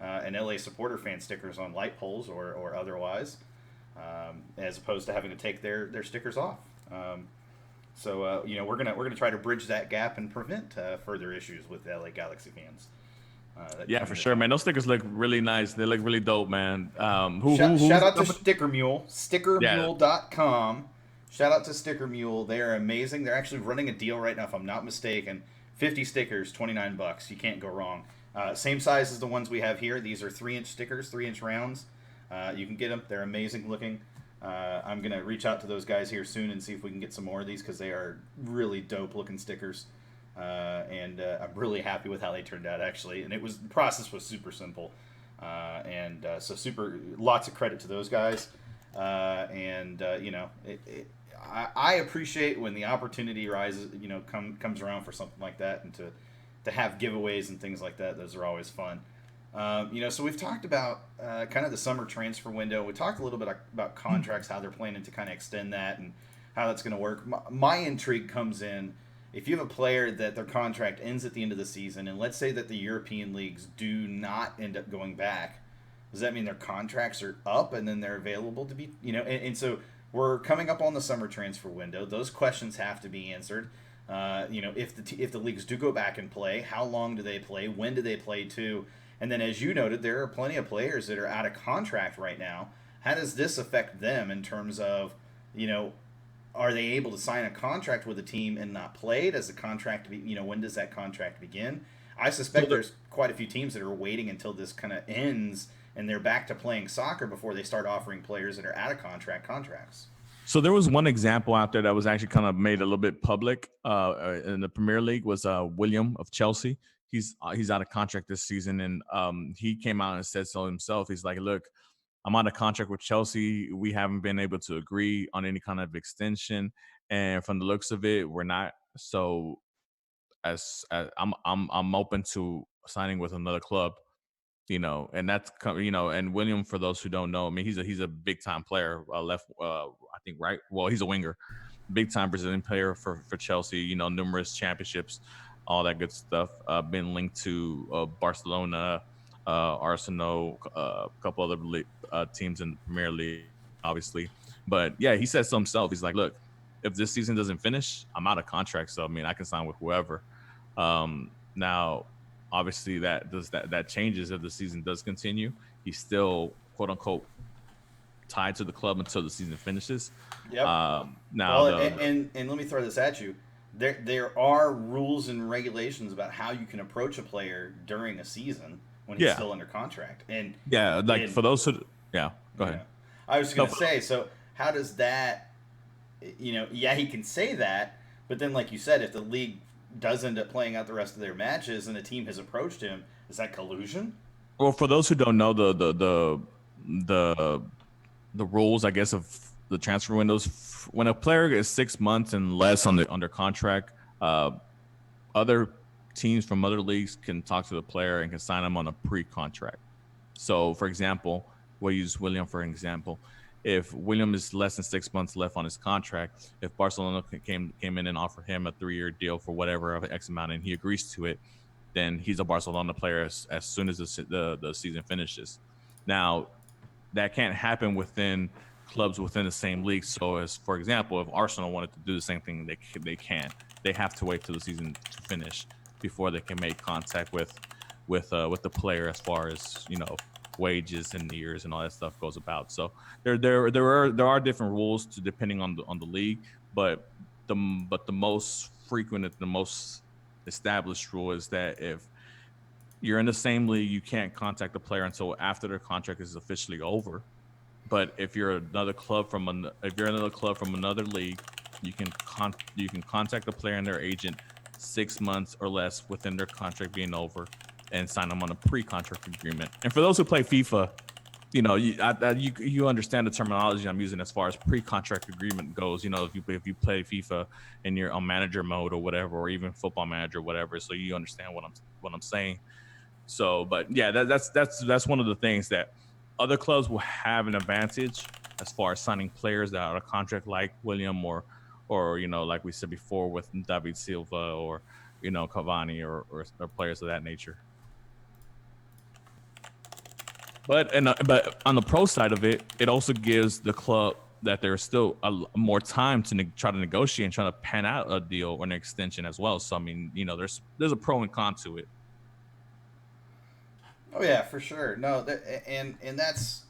[SPEAKER 4] and LA supporter fan stickers on light poles or otherwise, as opposed to having to take their stickers off. So you know, we're gonna try to bridge that gap and prevent further issues with LA Galaxy fans.
[SPEAKER 5] Yeah, for sure, man. Those stickers look really nice. They look really dope, man.
[SPEAKER 4] Shout out to Sticker Mule,
[SPEAKER 5] Yeah.
[SPEAKER 4] stickermule.com. Shout out to Sticker Mule. They are amazing. They're actually running a deal right now, if I'm not mistaken. 50 stickers, $29. You can't go wrong. Same size as the ones we have here. These are 3-inch stickers, 3-inch rounds. You can get them. They're amazing looking. I'm going to reach out to those guys here soon and see if we can get some more of these because they are really dope looking stickers. And I'm really happy with how they turned out, actually. And the process was super simple. So lots of credit to those guys. You know, I appreciate when the opportunity rises, you know, comes around for something like that, and to have giveaways and things like that. Those are always fun. You know, so we've talked about kind of the summer transfer window. We talked a little bit about contracts, how they're planning to kind of extend that, and how that's going to work. My intrigue comes in if you have a player that their contract ends at the end of the season, and let's say that the European leagues do not end up going back. Does that mean their contracts are up and then they're available to be, you know, and so we're coming up on the summer transfer window. Those questions have to be answered. You know, if the leagues do go back and play, how long do they play? When do they play to? And then, as you noted, there are plenty of players that are out of contract right now. How does this affect them in terms of, you know, are they able to sign a contract with a team and not play? Does the contract when does that contract begin? I suspect there's quite a few teams that are waiting until this kind of ends and they're back to playing soccer before they start offering players that are out of contracts.
[SPEAKER 5] So there was one example out there that was actually kind of made a little bit public in the Premier League was William of Chelsea. He's out of contract this season, and he came out and said so himself. He's like, look, I'm on a contract with Chelsea. We haven't been able to agree on any kind of extension, and from the looks of it, we're not. So as I'm open to signing with another club. You know, and that's, you know, and William, for those who don't know, I mean, he's a big time player, left, I think, right. Well, he's a winger, big time Brazilian player for Chelsea. You know, numerous championships, all that good stuff. Been linked to Barcelona, Arsenal, a couple other teams in the Premier League, obviously. But yeah, he said so himself. He's like, look, if this season doesn't finish, I'm out of contract. So I mean, I can sign with whoever. Now, obviously, that changes if the season does continue. He's still, quote unquote, tied to the club until the season finishes.
[SPEAKER 4] Yep.
[SPEAKER 5] Now,
[SPEAKER 4] and let me throw this at you. There are rules and regulations about how you can approach a player during a season when he's still under contract. And
[SPEAKER 5] for those who, go ahead.
[SPEAKER 4] I was going to say, so how does that, you know, he can say that, but then, like you said, if the league does end up playing out the rest of their matches and a team has approached him, is that collusion?
[SPEAKER 5] Well, for those who don't know, the the rules, I guess, of the transfer windows. When a player is 6 months and less on the under contract, other teams from other leagues can talk to the player and can sign him on a pre-contract. So, for example, we'll use William for an example. If William is less than 6 months left on his contract, if Barcelona came in and offered him a 3-year deal for whatever of X amount and he agrees to it, then he's a Barcelona player as soon as the season finishes. Now, that can't happen within clubs within the same league. So, as for example, if Arsenal wanted to do the same thing, they can. They have to wait till the season to finish before they can make contact with the player as far as wages and years and all that stuff goes about. So there are different rules to depending on the league, but the most frequent, the most established rule is that if you're in the same league, you can't contact the player until after their contract is officially over. But if you're another club from another league, you can contact the player and their agent 6 months or less within their contract being over, and sign them on a pre-contract agreement. And for those who play FIFA, you understand the terminology I'm using as far as pre-contract agreement goes. If you play FIFA and you're on manager mode or whatever, or even football manager or whatever, so you understand what I'm saying. So, but yeah, that's one of the things that other clubs will have an advantage as far as signing players that are out of contract, like William or like we said before with David Silva or Cavani or players of that nature. But on the pro side of it, it also gives the club that there's still more time to try to negotiate and try to pan out a deal or an extension as well. So I mean, there's a pro and con to it.
[SPEAKER 4] Oh yeah, for sure. No, and that's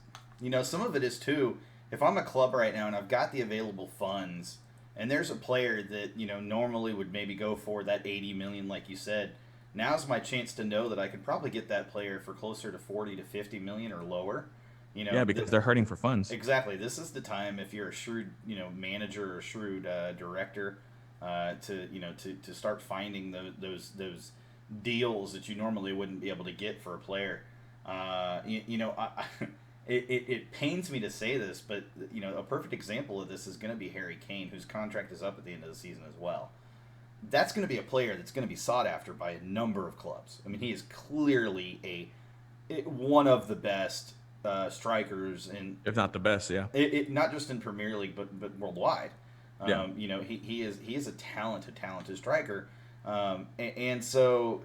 [SPEAKER 4] some of it is too. If I'm a club right now and I've got the available funds, and there's a player that normally would maybe go for that 80 million, like you said, now's my chance to know that I could probably get that player for closer to 40 to 50 million or lower.
[SPEAKER 5] Yeah, because they're hurting for funds.
[SPEAKER 4] Exactly. This is the time if you're a shrewd manager or a shrewd director to start finding those deals that you normally wouldn't be able to get for a player. It pains me to say this, but a perfect example of this is going to be Harry Kane, whose contract is up at the end of the season as well. That's going to be a player that's going to be sought after by a number of clubs. I mean, he is clearly one of the best strikers, and
[SPEAKER 5] if not the best, yeah.
[SPEAKER 4] Not just in Premier League, but worldwide.
[SPEAKER 5] Yeah.
[SPEAKER 4] He is a talented striker, and so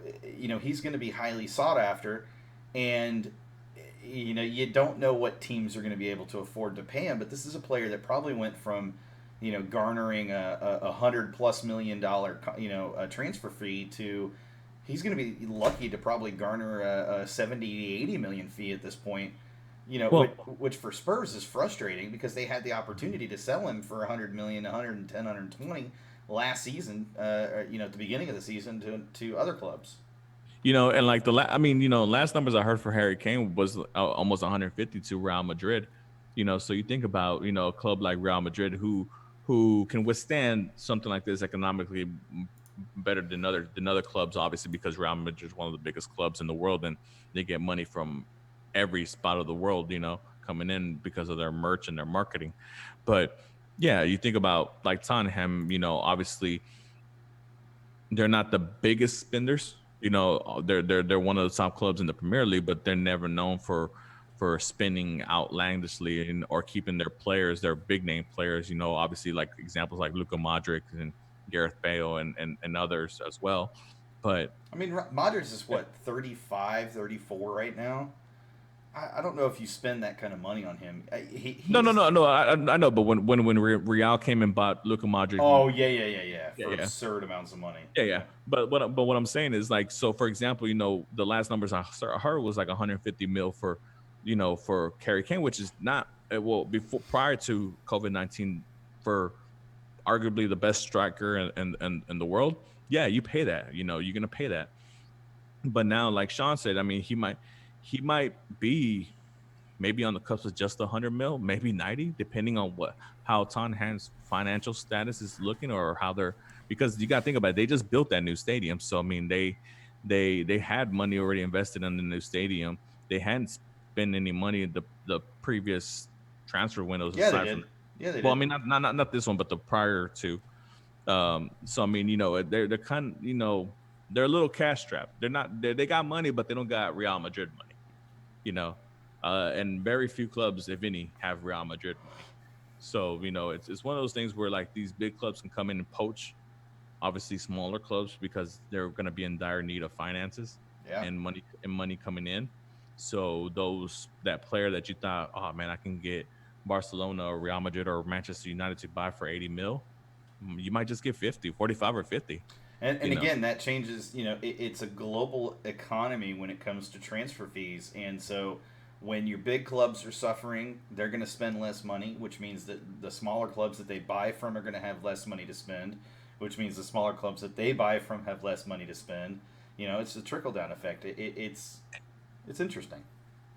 [SPEAKER 4] he's going to be highly sought after, and you don't know what teams are going to be able to afford to pay him. But this is a player that probably went from garnering a $100+ million a transfer fee to he's going to be lucky to probably garner a 70-80 million fee at this point. Which for Spurs is frustrating because they had the opportunity to sell him for 100 million, 110, 120 last season. At the beginning of the season to other clubs.
[SPEAKER 5] And like last numbers I heard for Harry Kane was almost 150 to Real Madrid. So you think about a club like Real Madrid who can withstand something like this economically better than other clubs, obviously, because Real Madrid is one of the biggest clubs in the world and they get money from every spot of the world, coming in because of their merch and their marketing. But yeah, you think about like Tottenham, obviously they're not the biggest spenders. They're one of the top clubs in the Premier League, but they're never known for spending outlandishly or keeping their players, their big name players, obviously like examples like Luka Modric and Gareth Bale and others as well. But
[SPEAKER 4] I mean, Modric is what, 35, 34 right now? I don't know if you spend that kind of money on him.
[SPEAKER 5] No. I know, but when Real came and bought Luka Modric.
[SPEAKER 4] Oh yeah. For absurd amounts of money.
[SPEAKER 5] Yeah. But what I'm saying is like, so for example, the last numbers I heard was like 150 mil for Harry Kane, which is not prior to COVID-19 for arguably the best striker in the world. Yeah, you pay that. You're gonna pay that. But now, like Sean said, I mean, he might be maybe on the cusp of just 100 mil, maybe 90, depending on how Tottenham's financial status is looking or how because you got to think about it, they just built that new stadium. So, I mean, they had money already invested in the new stadium. They hadn't spent any money the previous transfer windows.
[SPEAKER 4] Yeah, they
[SPEAKER 5] aside
[SPEAKER 4] did.
[SPEAKER 5] from,
[SPEAKER 4] Yeah, they
[SPEAKER 5] well, I
[SPEAKER 4] did.
[SPEAKER 5] mean, not this one, but the prior two. So I mean, they're kind, they're a little cash strapped. They're not, they got money, but they don't got Real Madrid money. You know, and very few clubs, if any, have Real Madrid money. So it's one of those things where like these big clubs can come in and poach, obviously smaller clubs because they're going to be in dire need of finances
[SPEAKER 4] Yeah.
[SPEAKER 5] and money coming in. So that player that you thought, oh man, I can get Barcelona or Real Madrid or Manchester United to buy for 80 mil, you might just get 50, 45 or 50.
[SPEAKER 4] And again, that changes. It's a global economy when it comes to transfer fees, and so when your big clubs are suffering, they're going to spend less money, which means that the smaller clubs that they buy from are going to have less money to spend, which means the smaller clubs that they buy from have less money to spend. It's a trickle down effect. It's interesting.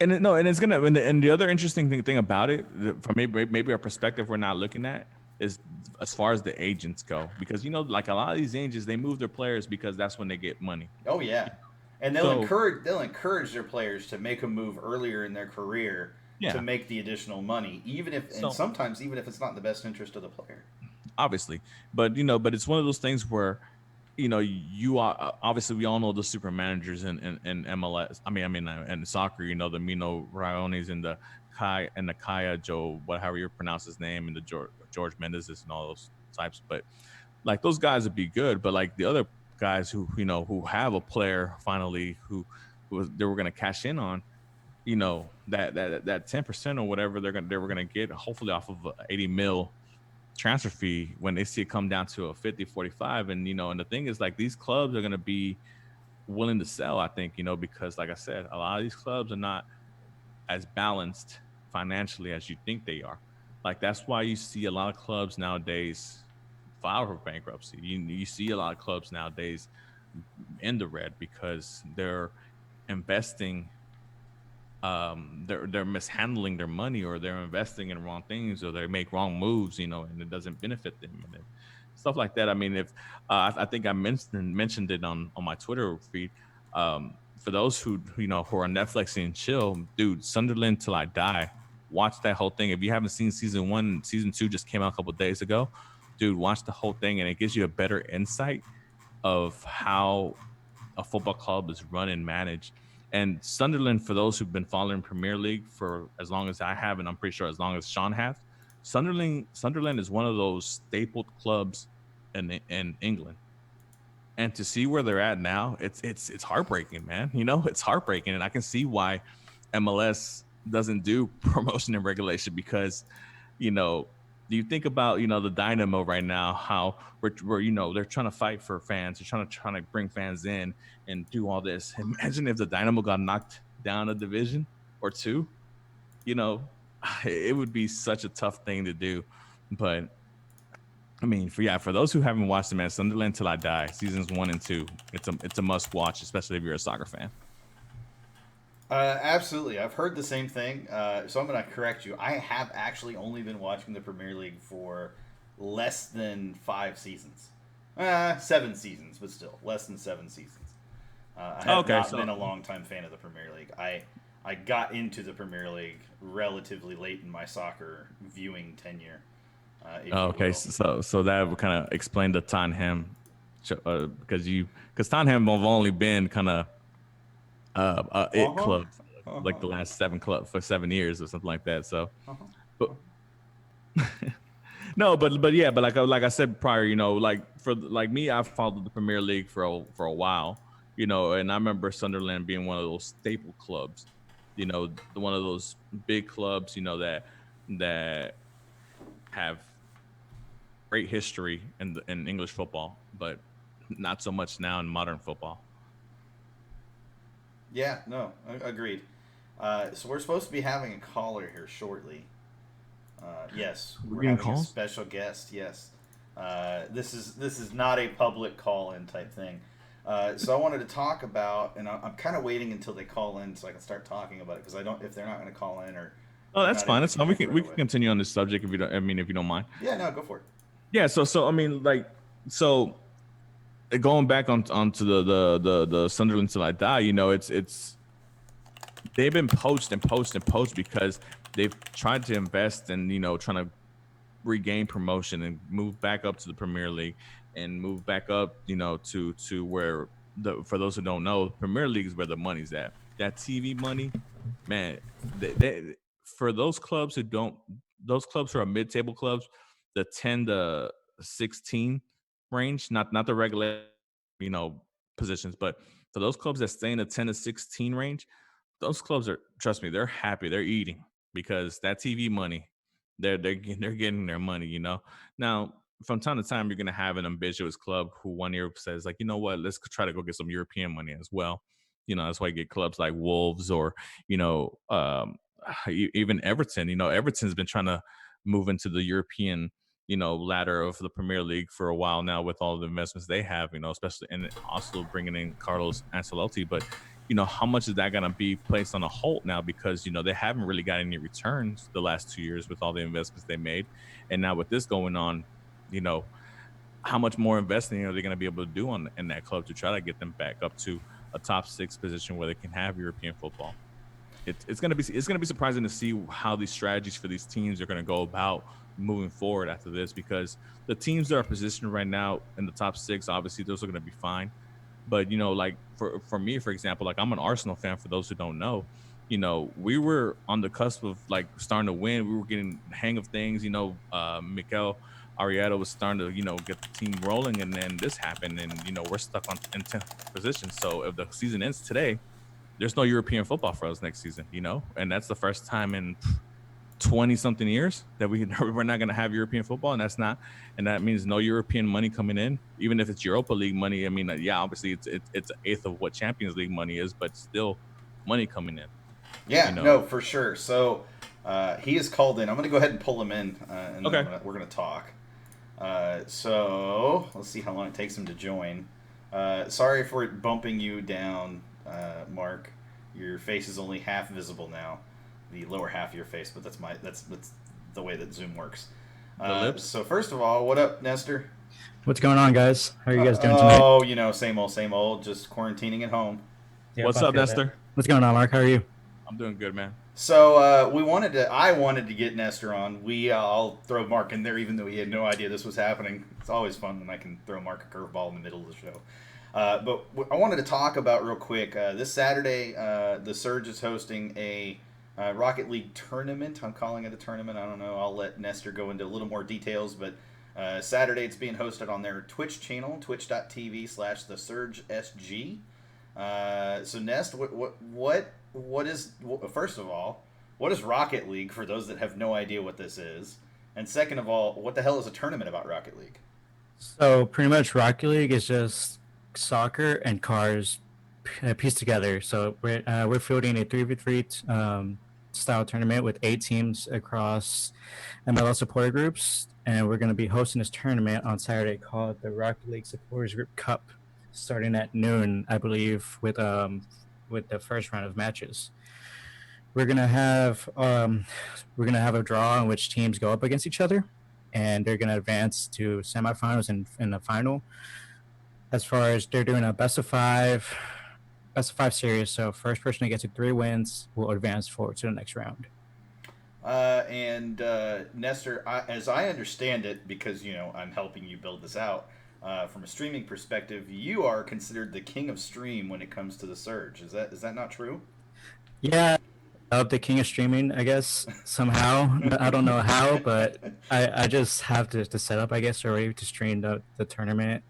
[SPEAKER 5] And it's gonna, and the other interesting thing about it, from maybe a perspective we're not looking at, is as far as the agents go, because like a lot of these agents, they move their players because that's when they get money.
[SPEAKER 4] Oh yeah, and they'll
[SPEAKER 5] So
[SPEAKER 4] encourage their players to make a move earlier in their career to
[SPEAKER 5] yeah,
[SPEAKER 4] make the additional money, even if and
[SPEAKER 5] so
[SPEAKER 4] sometimes even if it's not in the best interest of the player.
[SPEAKER 5] obviously, but it's one of those things where you are, obviously we all know the super managers in MLS. And soccer, the Mino Raiones and the Kaya Joe, however you pronounce his name, and the George Mendez's and all those types. But like those guys would be good, but like the other guys who have a player finally they were going to cash in on, that 10% or whatever they were going to get, hopefully off of 80 mil transfer fee, when they see it come down to a 50, 45. And and the thing is, like, these clubs are going to be willing to sell, I think, because like I said, a lot of these clubs are not as balanced financially as you think they are. Like, that's why you see a lot of clubs nowadays file for bankruptcy. You see a lot of clubs nowadays in the red because they're investing, they're mishandling their money, or they're investing in wrong things, or they make wrong moves, and it doesn't benefit them, and stuff like that. I mean, if I think I mentioned it on my Twitter feed. For those who who are on Netflix and chill, dude, Sunderland Till I Die. Watch that whole thing. If you haven't seen season 1, season 2 just came out a couple of days ago, dude. Watch the whole thing, and it gives you a better insight of how a football club is run and managed. And Sunderland, for those who've been following Premier League for as long as I have, and I'm pretty sure as long as Sean has, Sunderland is one of those stapled clubs in England. And to see where they're at now, it's heartbreaking, man. It's heartbreaking, and I can see why MLS doesn't do promotion and regulation, because you think about the Dynamo right now, how we're they're trying to fight for fans, they're trying to bring fans in and do all this. Imagine if the Dynamo got knocked down a division or two, it would be such a tough thing to do. But I mean, for those who haven't watched it, man, Sunderland Till I Die, seasons 1 and 2, it's a must watch, especially if you're a soccer fan.
[SPEAKER 4] Absolutely. I've heard the same thing. So I'm going to correct you. I have actually only been watching the Premier League for less than 5 seasons. 7 seasons, but still, less than 7 seasons. I have not been a long-time fan of the Premier League. I got into the Premier League relatively late in my soccer viewing tenure.
[SPEAKER 5] Okay, so that would kind of explain the Tottenham, because Tottenham have only been kind of it club like the last 7 years or something like that. So, but no, but like I said prior, for me, I've followed the Premier League for a while, and I remember Sunderland being one of those staple clubs, one of those big clubs, that have great history in English football, but not so much now in modern football.
[SPEAKER 4] Yeah, no, agreed. So we're supposed to be having a caller here shortly. Yes, we're having a special guest. Yes, this is not a public call-in type thing. So I wanted to talk about, and I'm kind of waiting until they call in so I can start talking about it, because if they're not going to call in or.
[SPEAKER 5] Oh, that's fine. That's fine. We can continue on this subject if you don't. If you don't mind.
[SPEAKER 4] Yeah, no, go for it.
[SPEAKER 5] Yeah. So I mean, going back onto the Sunderland Till I Die. It's they've been poached and poached and poached because they've tried to invest and trying to regain promotion and move back up to the Premier League and move back up, to where for those who don't know, Premier League is where the money's at. That TV money, man, for those clubs those clubs who are mid-table clubs, the 10 to 16 range, not the regular, positions, but for those clubs that stay in the 10 to 16 range, those clubs are, trust me, they're happy, they're eating because that TV money, they're getting their money. Now from time to time, you're gonna have an ambitious club who one year says like, you know what, let's try to go get some European money as well. That's why you get clubs like Wolves or even Everton. Everton's been trying to move into the European ladder of the Premier League for a while now with all the investments they have, especially and also bringing in Carlos Ancelotti. But how much is that going to be placed on a halt now because they haven't really got any returns the last 2 years with all the investments they made, and now with this going on, how much more investing are they going to be able to do in that club to try to get them back up to a top 6 position where they can have European football? It's going to be surprising to see how these strategies for these teams are going to go about moving forward after this, because the teams that are positioned right now in the top 6, obviously those are going to be fine. But like for me, for example, like I'm an Arsenal fan. For those who don't know, we were on the cusp of like starting to win. We were getting the hang of things. Mikel Arrieta was starting to get the team rolling, and then this happened, and we're stuck in 10th position. So if the season ends today, there's no European football for us next season. And that's the first time in 20-something years that we're not going to have European football, and that means no European money coming in, even if it's Europa League money. I mean, yeah, obviously it's an eighth of what Champions League money is, but still money coming in.
[SPEAKER 4] Yeah, no, for sure. So he is called in. I'm going to go ahead and pull him in, and then we're going to talk. So let's see how long it takes him to join. Sorry for bumping you down, Mark. Your face is only half visible now. The lower half of your face, but that's the way that Zoom works.
[SPEAKER 5] The lips.
[SPEAKER 4] So first of all, what up, Nestor?
[SPEAKER 6] What's going on, guys? How are you guys doing tonight?
[SPEAKER 4] Oh, same old, just quarantining at home.
[SPEAKER 6] Yeah,
[SPEAKER 5] what's up, Nestor?
[SPEAKER 6] What's going on, Mark? How are you?
[SPEAKER 5] I'm doing good, man.
[SPEAKER 4] So I wanted to get Nestor on. I'll throw Mark in there, even though he had no idea this was happening. It's always fun when I can throw Mark a curveball in the middle of the show. But I wanted to talk about real quick. This Saturday, the Surge is hosting a Rocket League tournament. I'm calling it a tournament. I don't know. I'll let Nestor go into a little more details. But Saturday, it's being hosted on their Twitch channel, twitch.tv/thesurgesg. So Nest, what is, first of all, what is Rocket League for those that have no idea what this is? And second of all, what the hell is a tournament about Rocket League?
[SPEAKER 6] So pretty much Rocket League is just soccer and cars pieced together. So we're fielding a 3v3 style tournament with 8 teams across MLS supporter groups, and we're going to be hosting this tournament on Saturday called the Rocket League Supporters Group Cup, starting at noon, I believe, with the first round of matches. We're gonna have a draw in which teams go up against each other, and they're gonna advance to semifinals and the final. As far as they're doing a best of five series, so first person to get to 3 wins will advance forward to the next round.
[SPEAKER 4] And Nestor, as I understand it, because I'm helping you build this out, from a streaming perspective, you are considered the king of stream when it comes to the Surge. Is that not true?
[SPEAKER 6] Yeah, the king of streaming, I guess, somehow. I don't know how, but I just have the setup, I guess, already to stream the tournament.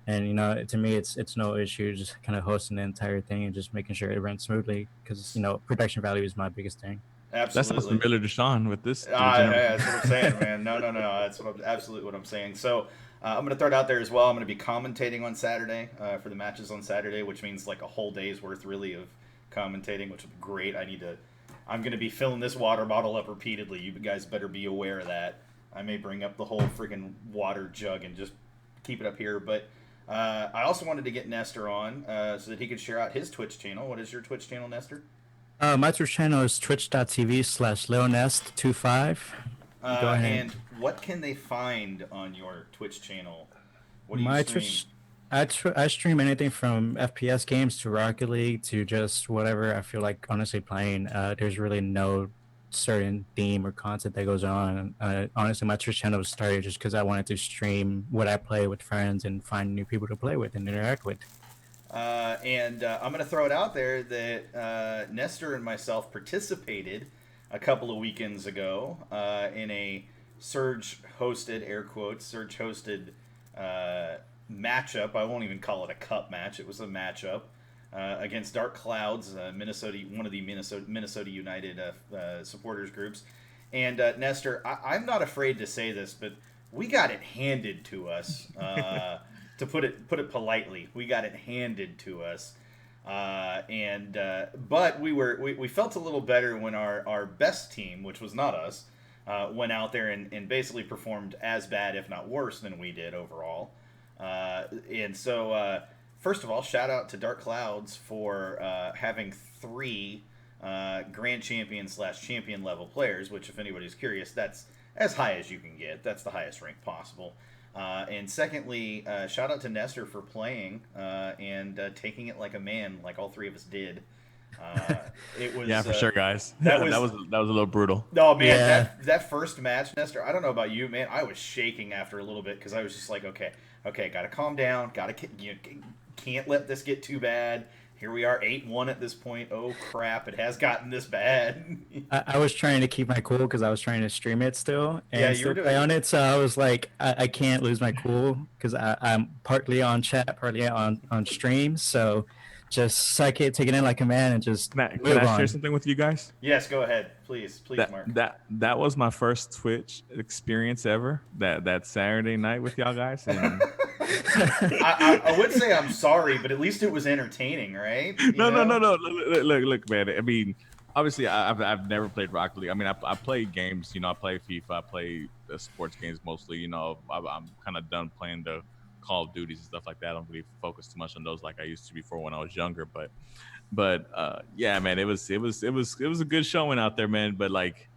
[SPEAKER 6] And to me, it's no issue just kind of hosting the entire thing and just making sure it runs smoothly, because production value is my biggest thing.
[SPEAKER 4] Absolutely.
[SPEAKER 5] That's familiar to Sean with this.
[SPEAKER 4] Yeah, that's what I'm saying, man. No. That's absolutely what I'm saying. So I'm going to throw it out there as well. I'm going to be commentating on Saturday for the matches on Saturday, which means like a whole day's worth really of commentating, which would be great. I'm going to be filling this water bottle up repeatedly. You guys better be aware of that. I may bring up the whole freaking water jug and just keep it up here, but I also wanted to get Nestor on so that he could share out his Twitch channel. What is your Twitch channel, Nestor?
[SPEAKER 6] My Twitch channel is twitch.tv/leonest25. Go ahead.
[SPEAKER 4] And what can they find on your Twitch channel? What do you
[SPEAKER 6] My
[SPEAKER 4] stream?
[SPEAKER 6] I stream anything from FPS games to Rocket League to just whatever I feel like honestly playing. There's really no certain theme or content that goes on. Honestly, my Twitch channel started just because I wanted to stream what I play with friends and find new people to play with and interact with.
[SPEAKER 4] And I'm going to throw it out there that Nestor and myself participated a couple of weekends ago in a Surge hosted, air quotes, Surge hosted matchup. I won't even call it a cup match. It was a matchup against Dark Clouds, Minnesota, one of the Minnesota United supporters groups. And Nestor, I'm not afraid to say this, but we got it handed to us. To put it politely, we got it handed to us, but we felt a little better when our best team, which was not us, went out there and basically performed as bad, if not worse, than we did overall. And so, first of all, shout out to Dark Clouds for having 3 Grand Champion / Champion level players, which, if anybody's curious, that's as high as you can get. That's the highest rank possible. And secondly, shout out to Nestor for playing and taking it like a man, like all 3 of us did. It was
[SPEAKER 5] Yeah, for sure, guys.
[SPEAKER 4] that
[SPEAKER 5] That
[SPEAKER 4] was
[SPEAKER 5] was a little brutal.
[SPEAKER 4] no man.
[SPEAKER 6] Yeah.
[SPEAKER 4] That first match, Nestor. I don't know about you, man. I was shaking after a little bit because I was just like, okay, gotta calm down. Can't let this get too bad. Here we are, 8-1 at this point. Oh crap! It has gotten this bad.
[SPEAKER 6] I was trying to keep my cool because I was trying to stream it still and
[SPEAKER 4] Yeah, you
[SPEAKER 6] still
[SPEAKER 4] were doing
[SPEAKER 6] play
[SPEAKER 4] it.
[SPEAKER 6] on it. So I was like, I can't lose my cool because I'm partly on chat, partly on stream. So just suck it, take it in like a man, and just
[SPEAKER 5] Matt, can
[SPEAKER 6] move
[SPEAKER 5] I share
[SPEAKER 6] on.
[SPEAKER 5] something with you guys?
[SPEAKER 4] Yes, go ahead, please, Mark.
[SPEAKER 5] That was my first Twitch experience ever. That Saturday night with y'all guys. And
[SPEAKER 4] I would say I'm sorry, but at least it was entertaining, right?
[SPEAKER 5] no. Look, man. I mean, obviously, I've never played Rocket League. I mean, I play games. I play FIFA. I play sports games mostly. I'm kind of done playing the Call of Duties and stuff like that. I don't really focus too much on those like I used to before when I was younger. But yeah, man, it was a good showing out there, man. But like,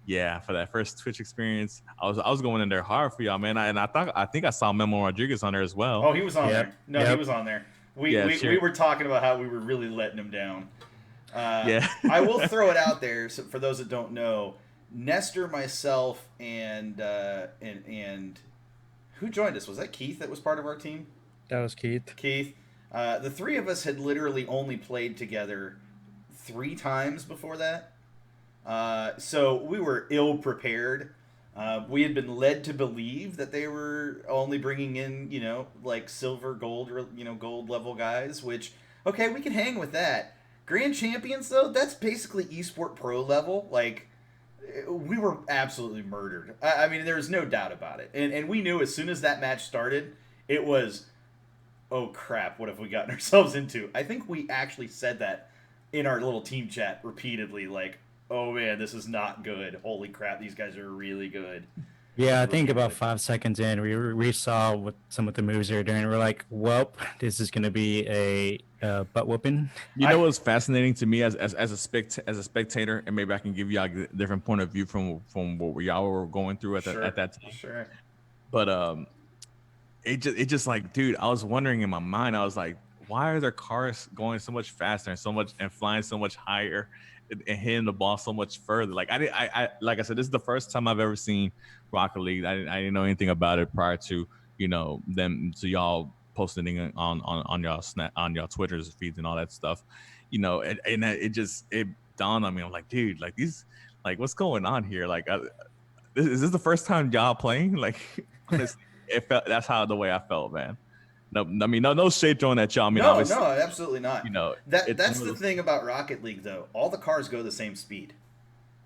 [SPEAKER 5] yeah, for that first Twitch experience, I was going in there hard for y'all, man. I think I saw Memo Rodriguez on there as well.
[SPEAKER 4] Oh, he was on
[SPEAKER 6] Yep.
[SPEAKER 4] there. No, he
[SPEAKER 6] Yep.
[SPEAKER 4] was on there. We
[SPEAKER 5] Sure.
[SPEAKER 4] were talking about how we were really letting him down.
[SPEAKER 5] Yeah.
[SPEAKER 4] I will throw it out there so for those that don't know. Nestor, myself, and who joined us? Was that Keith that was part of our team?
[SPEAKER 6] That was Keith.
[SPEAKER 4] Keith. The 3 of us had literally only played together 3 times before that. So we were ill prepared. We had been led to believe that they were only bringing in, like silver, gold, or, gold level guys, which, okay, we can hang with that. Grand Champions, though, that's basically eSport Pro level. Like, we were absolutely murdered. I mean, there's no doubt about it. And we knew as soon as that match started, it was, oh crap, what have we gotten ourselves into? I think we actually said that in our little team chat repeatedly, like, oh man, this is not good. Holy crap, these guys are really good.
[SPEAKER 6] Yeah, I think
[SPEAKER 4] Really
[SPEAKER 6] about
[SPEAKER 4] good.
[SPEAKER 6] 5 seconds in, we saw what some of the moves they were doing. We're like, well, this is gonna be a butt whooping.
[SPEAKER 5] You know what's fascinating to me as a spectator, and maybe I can give y'all a different point of view from what y'all were going through at that time.
[SPEAKER 4] Sure.
[SPEAKER 5] But it just like, dude, I was wondering in my mind, I was like, why are their cars going so much faster and flying so much higher and hitting the ball so much further? Like I like I said, this is the first time I've ever seen Rocket League. I didn't know anything about it prior to them to y'all posting it on y'all Twitter's feeds and all that stuff, and it dawned on me. I'm like, dude, like what's going on here? Like, is this the first time y'all playing? Like, honestly, that's how the way I felt, man. No, I mean, no shade thrown at y'all. I mean,
[SPEAKER 4] No,
[SPEAKER 5] obviously,
[SPEAKER 4] absolutely not.
[SPEAKER 5] it's
[SPEAKER 4] That's
[SPEAKER 5] one
[SPEAKER 4] the
[SPEAKER 5] of those-
[SPEAKER 4] thing about Rocket League, though. All the cars go the same speed.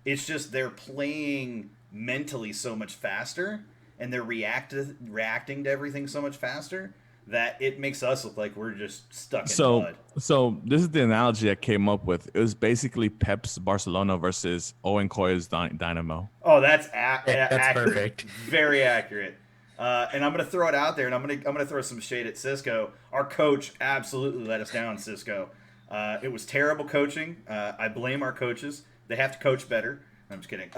[SPEAKER 4] It's just they're playing mentally so much faster, and they're reacting to everything so much faster that it makes us look like we're just stuck in mud.
[SPEAKER 5] So this is the analogy I came up with. It was basically Pep's Barcelona versus Owen Coy's Dynamo.
[SPEAKER 4] Oh, that's
[SPEAKER 6] That's
[SPEAKER 4] accurate.
[SPEAKER 6] perfect.
[SPEAKER 4] Very accurate. And I'm gonna throw it out there, and I'm gonna throw some shade at Cisco. Our coach absolutely let us down, Cisco. It was terrible coaching. I blame our coaches. They have to coach better. I'm just kidding.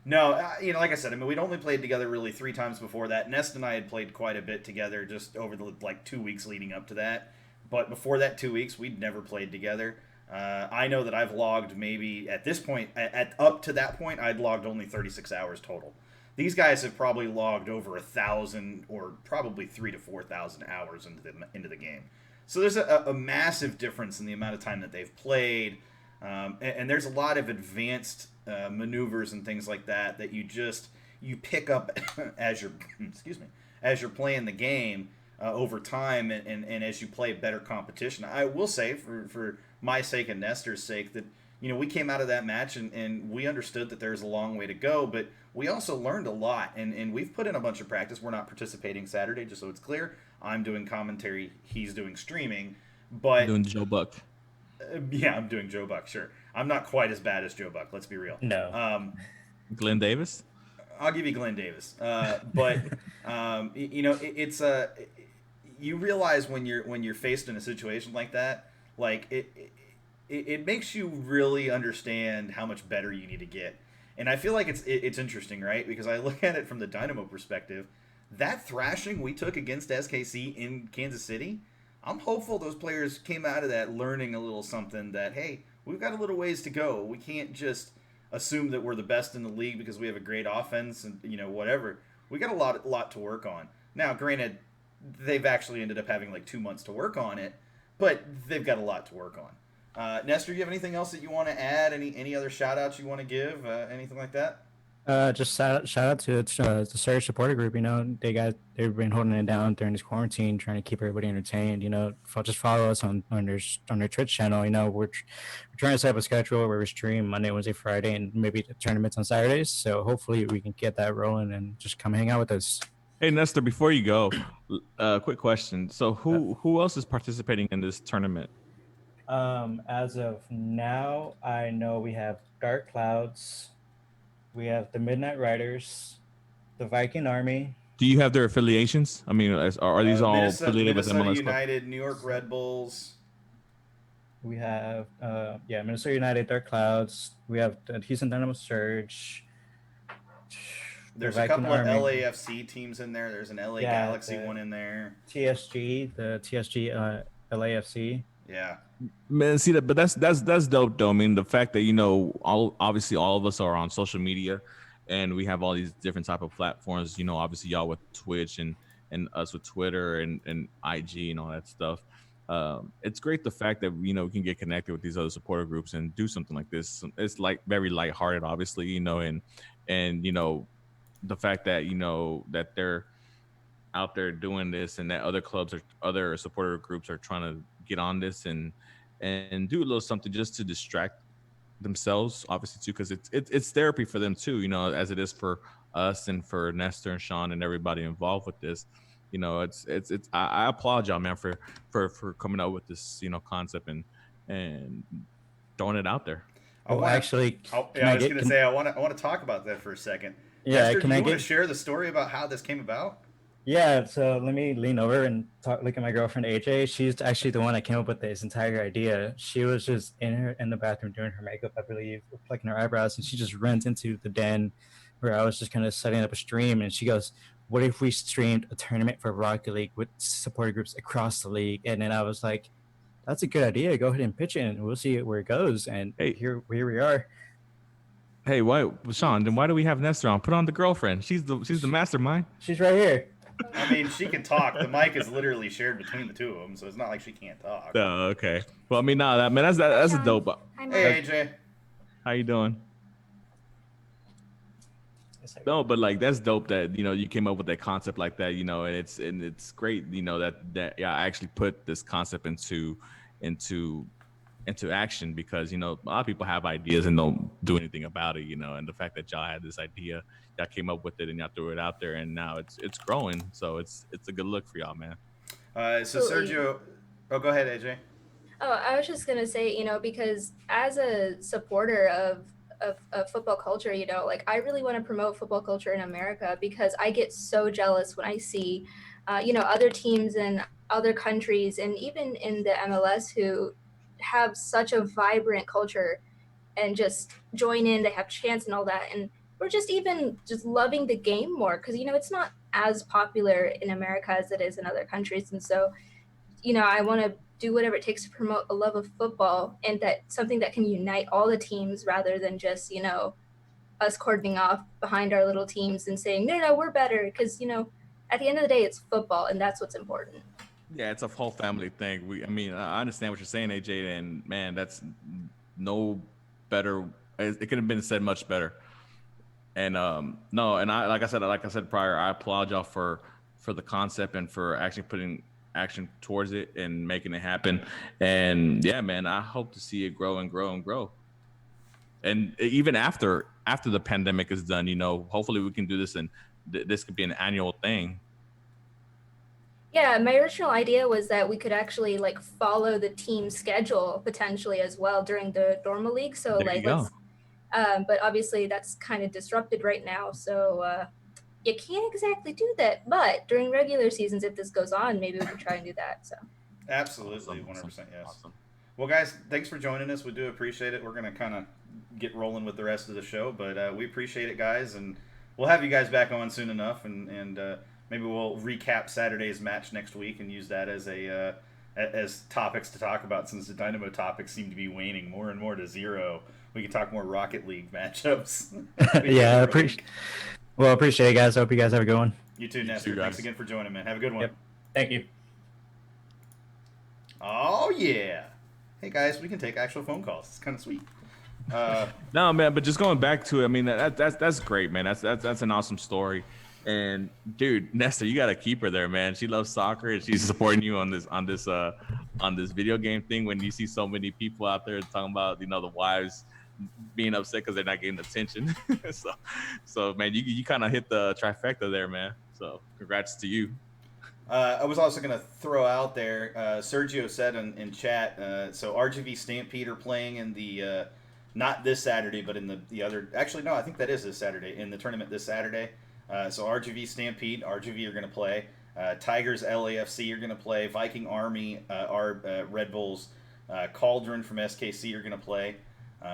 [SPEAKER 4] No, like I said, I mean, we'd only played together really 3 times before that. Nest and I had played quite a bit together just over the like 2 weeks leading up to that. But before that 2 weeks, we'd never played together. I know that I've logged maybe at this point, at up to that point, I'd logged only 36 hours total. These guys have probably logged over 1,000 or probably 3 to 4,000 hours into the game. So there's a massive difference in the amount of time that they've played, and there's a lot of advanced maneuvers and things like that you pick up as you're excuse me as you're playing the game over time, and as you play better competition. I will say, for my sake and Nestor's sake, that we came out of that match and we understood that there's a long way to go, but we also learned a lot, and we've put in a bunch of practice. We're not participating Saturday, just so it's clear. I'm doing commentary, he's doing streaming, but
[SPEAKER 5] Doing Joe Buck.
[SPEAKER 4] yeah, I'm doing Joe Buck. Sure, I'm not quite as bad as Joe Buck. Let's be real.
[SPEAKER 6] No.
[SPEAKER 5] Glenn Davis.
[SPEAKER 4] I'll give you Glenn Davis, but it's you realize when you're faced in a situation like that, like it makes you really understand how much better you need to get. And I feel like it's interesting, right? Because I look at it from the Dynamo perspective. That thrashing we took against SKC in Kansas City, I'm hopeful those players came out of that learning a little something that, hey, we've got a little ways to go. We can't just assume that we're the best in the league because we have a great offense and whatever. We got a lot to work on. Now, granted, they've actually ended up having like 2 months to work on it, but they've got a lot to work on. Nestor, do you have anything else that you want to add? Any other shout outs you want to give? Anything like that?
[SPEAKER 6] Just shout out to the Surge supporter group. They've been holding it down during this quarantine, trying to keep everybody entertained. Just follow us on their Twitch channel. We're trying to set up a schedule where we stream Monday, Wednesday, Friday, and maybe tournaments on Saturdays. So hopefully we can get that rolling and just come hang out with us.
[SPEAKER 5] Hey Nestor, before you go, quick question. So who else is participating in this tournament?
[SPEAKER 6] As of now, I know we have Dark Clouds. We have the Midnight Riders, the Viking Army.
[SPEAKER 5] Do you have their affiliations? I mean, are these all affiliated with
[SPEAKER 4] Minnesota
[SPEAKER 5] MLS?
[SPEAKER 4] United, New York Red Bulls.
[SPEAKER 6] We have Minnesota United, Dark Clouds. We have the Houston Dynamo Surge.
[SPEAKER 4] There's a couple of LAFC teams in there. There's an LA Galaxy one in there.
[SPEAKER 6] TSG, the TSG LAFC.
[SPEAKER 4] Yeah.
[SPEAKER 5] Man, see that, but that's dope though. I mean, the fact that obviously all of us are on social media, and we have all these different type of platforms. Obviously y'all with Twitch and us with Twitter and IG and all that stuff. It's great the fact that we can get connected with these other supporter groups and do something like this. It's like very lighthearted, obviously, and the fact that that they're out there doing this, and that other supporter groups are trying to get on this and do a little something just to distract themselves, obviously too, because it's therapy for them too, as it is for us and for Nestor and Sean and everybody involved with this. I applaud y'all, man, for coming up with this concept and throwing it out there.
[SPEAKER 4] I was going to say I want to talk about that for a second.
[SPEAKER 6] Yeah,
[SPEAKER 4] Nestor, do you want to share the story about how this came about?
[SPEAKER 6] Yeah, so let me lean over and look at my girlfriend AJ. She's actually the one that came up with this entire idea. She was just in the bathroom doing her makeup, I believe, plucking her eyebrows, and she just runs into the den where I was just kind of setting up a stream, and she goes, "What if we streamed a tournament for Rocket League with supporter groups across the league?" And then I was like, "That's a good idea. Go ahead and pitch it, and we'll see where it goes." And here we are.
[SPEAKER 5] Hey, Sean? Then why do we have Nestor on? Put on the girlfriend. She's the mastermind.
[SPEAKER 6] She's right here.
[SPEAKER 4] I mean, she can talk. The mic is literally shared between the two of them, so it's not like she can't talk.
[SPEAKER 5] Oh, okay. Well, I mean, that's a dope.
[SPEAKER 4] Hey, AJ.
[SPEAKER 5] How you doing? No, but like that's dope that you came up with that concept like that, and it's great, that I actually put this concept into action, because a lot of people have ideas and don't do anything about it, and the fact that y'all had this idea, y'all came up with it and y'all threw it out there, and now it's growing, so it's a good look for y'all, man.
[SPEAKER 4] So Sergio, go ahead, AJ.
[SPEAKER 7] I was just gonna say, because as a supporter of football culture, like I really want to promote football culture in America, because I get so jealous when I see other teams in other countries and even in the MLS who have such a vibrant culture and just join in, they have chants and all that, and or just even just loving the game more, because it's not as popular in America as it is in other countries. And so I want to do whatever it takes to promote a love of football, and that something that can unite all the teams rather than just us cordoning off behind our little teams and saying no, we're better, because at the end of the day it's football, and that's what's important.
[SPEAKER 5] Yeah, it's a whole family thing. I mean, I understand what you're saying, AJ, and man, that's no better. It could have been said much better. And no, and like I said prior, I applaud y'all for the concept and for actually putting action towards it and making it happen. And yeah, man, I hope to see it grow and grow and grow. And even after the pandemic is done, hopefully we can do this, and this could be an annual thing.
[SPEAKER 7] Yeah, my original idea was that we could actually follow the team schedule potentially as well during the normal league. So
[SPEAKER 5] There you go.
[SPEAKER 7] but obviously that's kind of disrupted right now. So you can't exactly do that. But during regular seasons, if this goes on, maybe we can try and do that. So
[SPEAKER 4] Absolutely,
[SPEAKER 5] Awesome.
[SPEAKER 4] 100% yes.
[SPEAKER 5] Awesome.
[SPEAKER 4] Well, guys, thanks for joining us. We do appreciate it. We're going to kind of get rolling with the rest of the show, but we appreciate it, guys, and we'll have you guys back on soon enough, and maybe we'll recap Saturday's match next week and use that as as topics to talk about, since the Dynamo topics seem to be waning more and more to zero. We can talk more Rocket League matchups.
[SPEAKER 6] Yeah, appreciate it, guys. Hope you guys have a good one.
[SPEAKER 4] You too, Nestor. Thanks again for joining, man. Have a good one.
[SPEAKER 6] Yep. Thank you.
[SPEAKER 4] Oh, yeah. Hey, guys, we can take actual phone calls. It's kind of sweet.
[SPEAKER 5] No, man, but just going back to it, I mean, that's great, man. That's an awesome story. And dude, Nestor, you got to keep her there, man. She loves soccer, and she's supporting you on this video game thing. When you see so many people out there talking about, the wives being upset because they're not getting attention. so man, you kind of hit the trifecta there, man. So congrats to you.
[SPEAKER 4] I was also going to throw out there, Sergio said in chat, so RGV Stampede are playing in the, not this Saturday, but in the other, actually, no, I think that is this Saturday, in the tournament this Saturday. So RGV Stampede, RGV are going to play. Tigers LAFC are going to play. Viking Army, Red Bulls, Cauldron from SKC are going to play.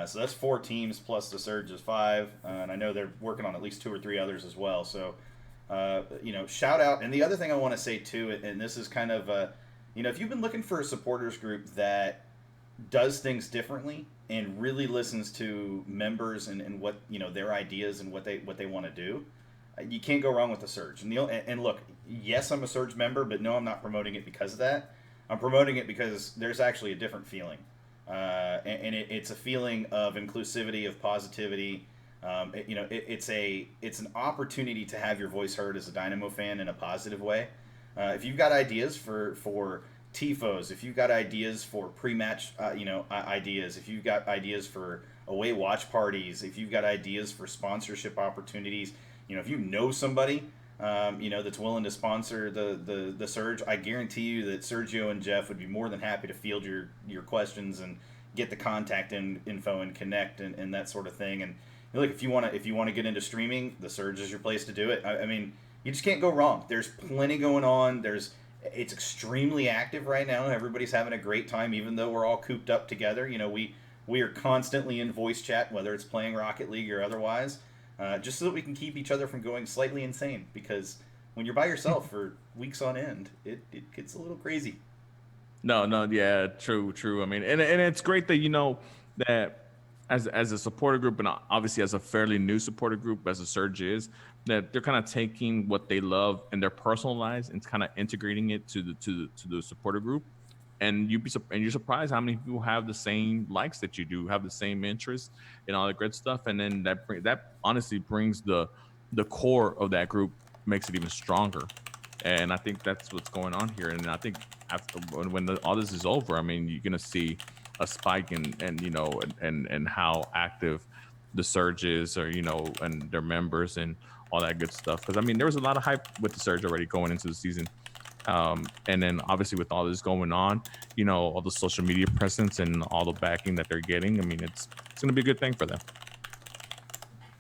[SPEAKER 4] So that's 4 teams, plus the Surge is 5. And I know they're working on at least 2 or 3 others as well. So, shout out. And the other thing I want to say too, and this is kind of, if you've been looking for a supporters group that does things differently and really listens to members and what, their ideas and what they want to do, you can't go wrong with the Surge. And look, yes, I'm a Surge member, but no, I'm not promoting it because of that. I'm promoting it because there's actually a different feeling. And it's a feeling of inclusivity, of positivity. It's an opportunity to have your voice heard as a Dynamo fan in a positive way. If you've got ideas for tifos, if you've got ideas for pre-match, ideas, if you've got ideas for away watch parties, if you've got ideas for sponsorship opportunities, if you know somebody, that's willing to sponsor the Surge, I guarantee you that Sergio and Jeff would be more than happy to field your questions and get the contact info and connect and that sort of thing. And look, if you want to get into streaming, the Surge is your place to do it. I mean, you just can't go wrong. There's plenty going on. It's extremely active right now. Everybody's having a great time, even though we're all cooped up together. We are constantly in voice chat, whether it's playing Rocket League or otherwise. Just so that we can keep each other from going slightly insane, because when you're by yourself for weeks on end, it gets a little crazy.
[SPEAKER 5] No, yeah, true. I mean, and it's great that that as a supporter group, and obviously as a fairly new supporter group as the Surge is, that they're kind of taking what they love in their personal lives and kind of integrating it to the supporter group. And you're surprised how many people have the same likes that you do, have the same interests and all that great stuff. And then that honestly brings the core of that group, makes it even stronger. And I think that's what's going on here. And I think after when all this is over, I mean, you're gonna see a spike and how active the Surge is, or and their members and all that good stuff. Because I mean, there was a lot of hype with the Surge already going into the season. And then obviously with all this going on, all the social media presence and all the backing that they're getting, I mean, it's going to be a good thing for them.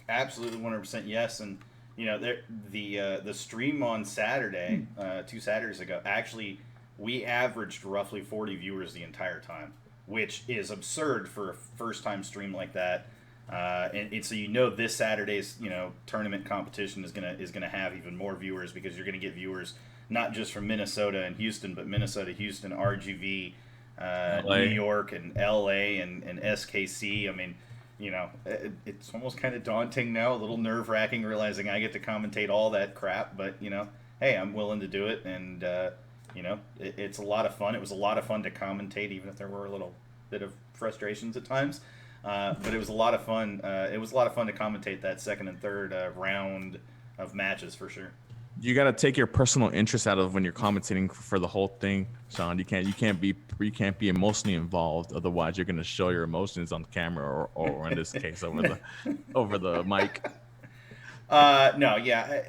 [SPEAKER 4] Absolutely, 100% yes. And the stream on Saturday, 2 Saturdays ago, actually we averaged roughly 40 viewers the entire time, which is absurd for a first time stream like that. And so this Saturday's tournament competition is gonna have even more viewers, because you're gonna get viewers not just from Minnesota and Houston, but Minnesota, Houston, RGV, New York, and LA, and SKC. I mean, it's almost kind of daunting now, a little nerve-wracking, realizing I get to commentate all that crap, but hey, I'm willing to do it, and it's a lot of fun. It was a lot of fun to commentate, even if there were a little bit of frustrations at times. But it was a lot of fun. It was a lot of fun to commentate that second and third round of matches, for sure.
[SPEAKER 5] You got to take your personal interest out of when you're commentating for the whole thing, Sean. You can't be emotionally involved. Otherwise, you're going to show your emotions on camera, or in this case, over the mic.
[SPEAKER 4] No, yeah.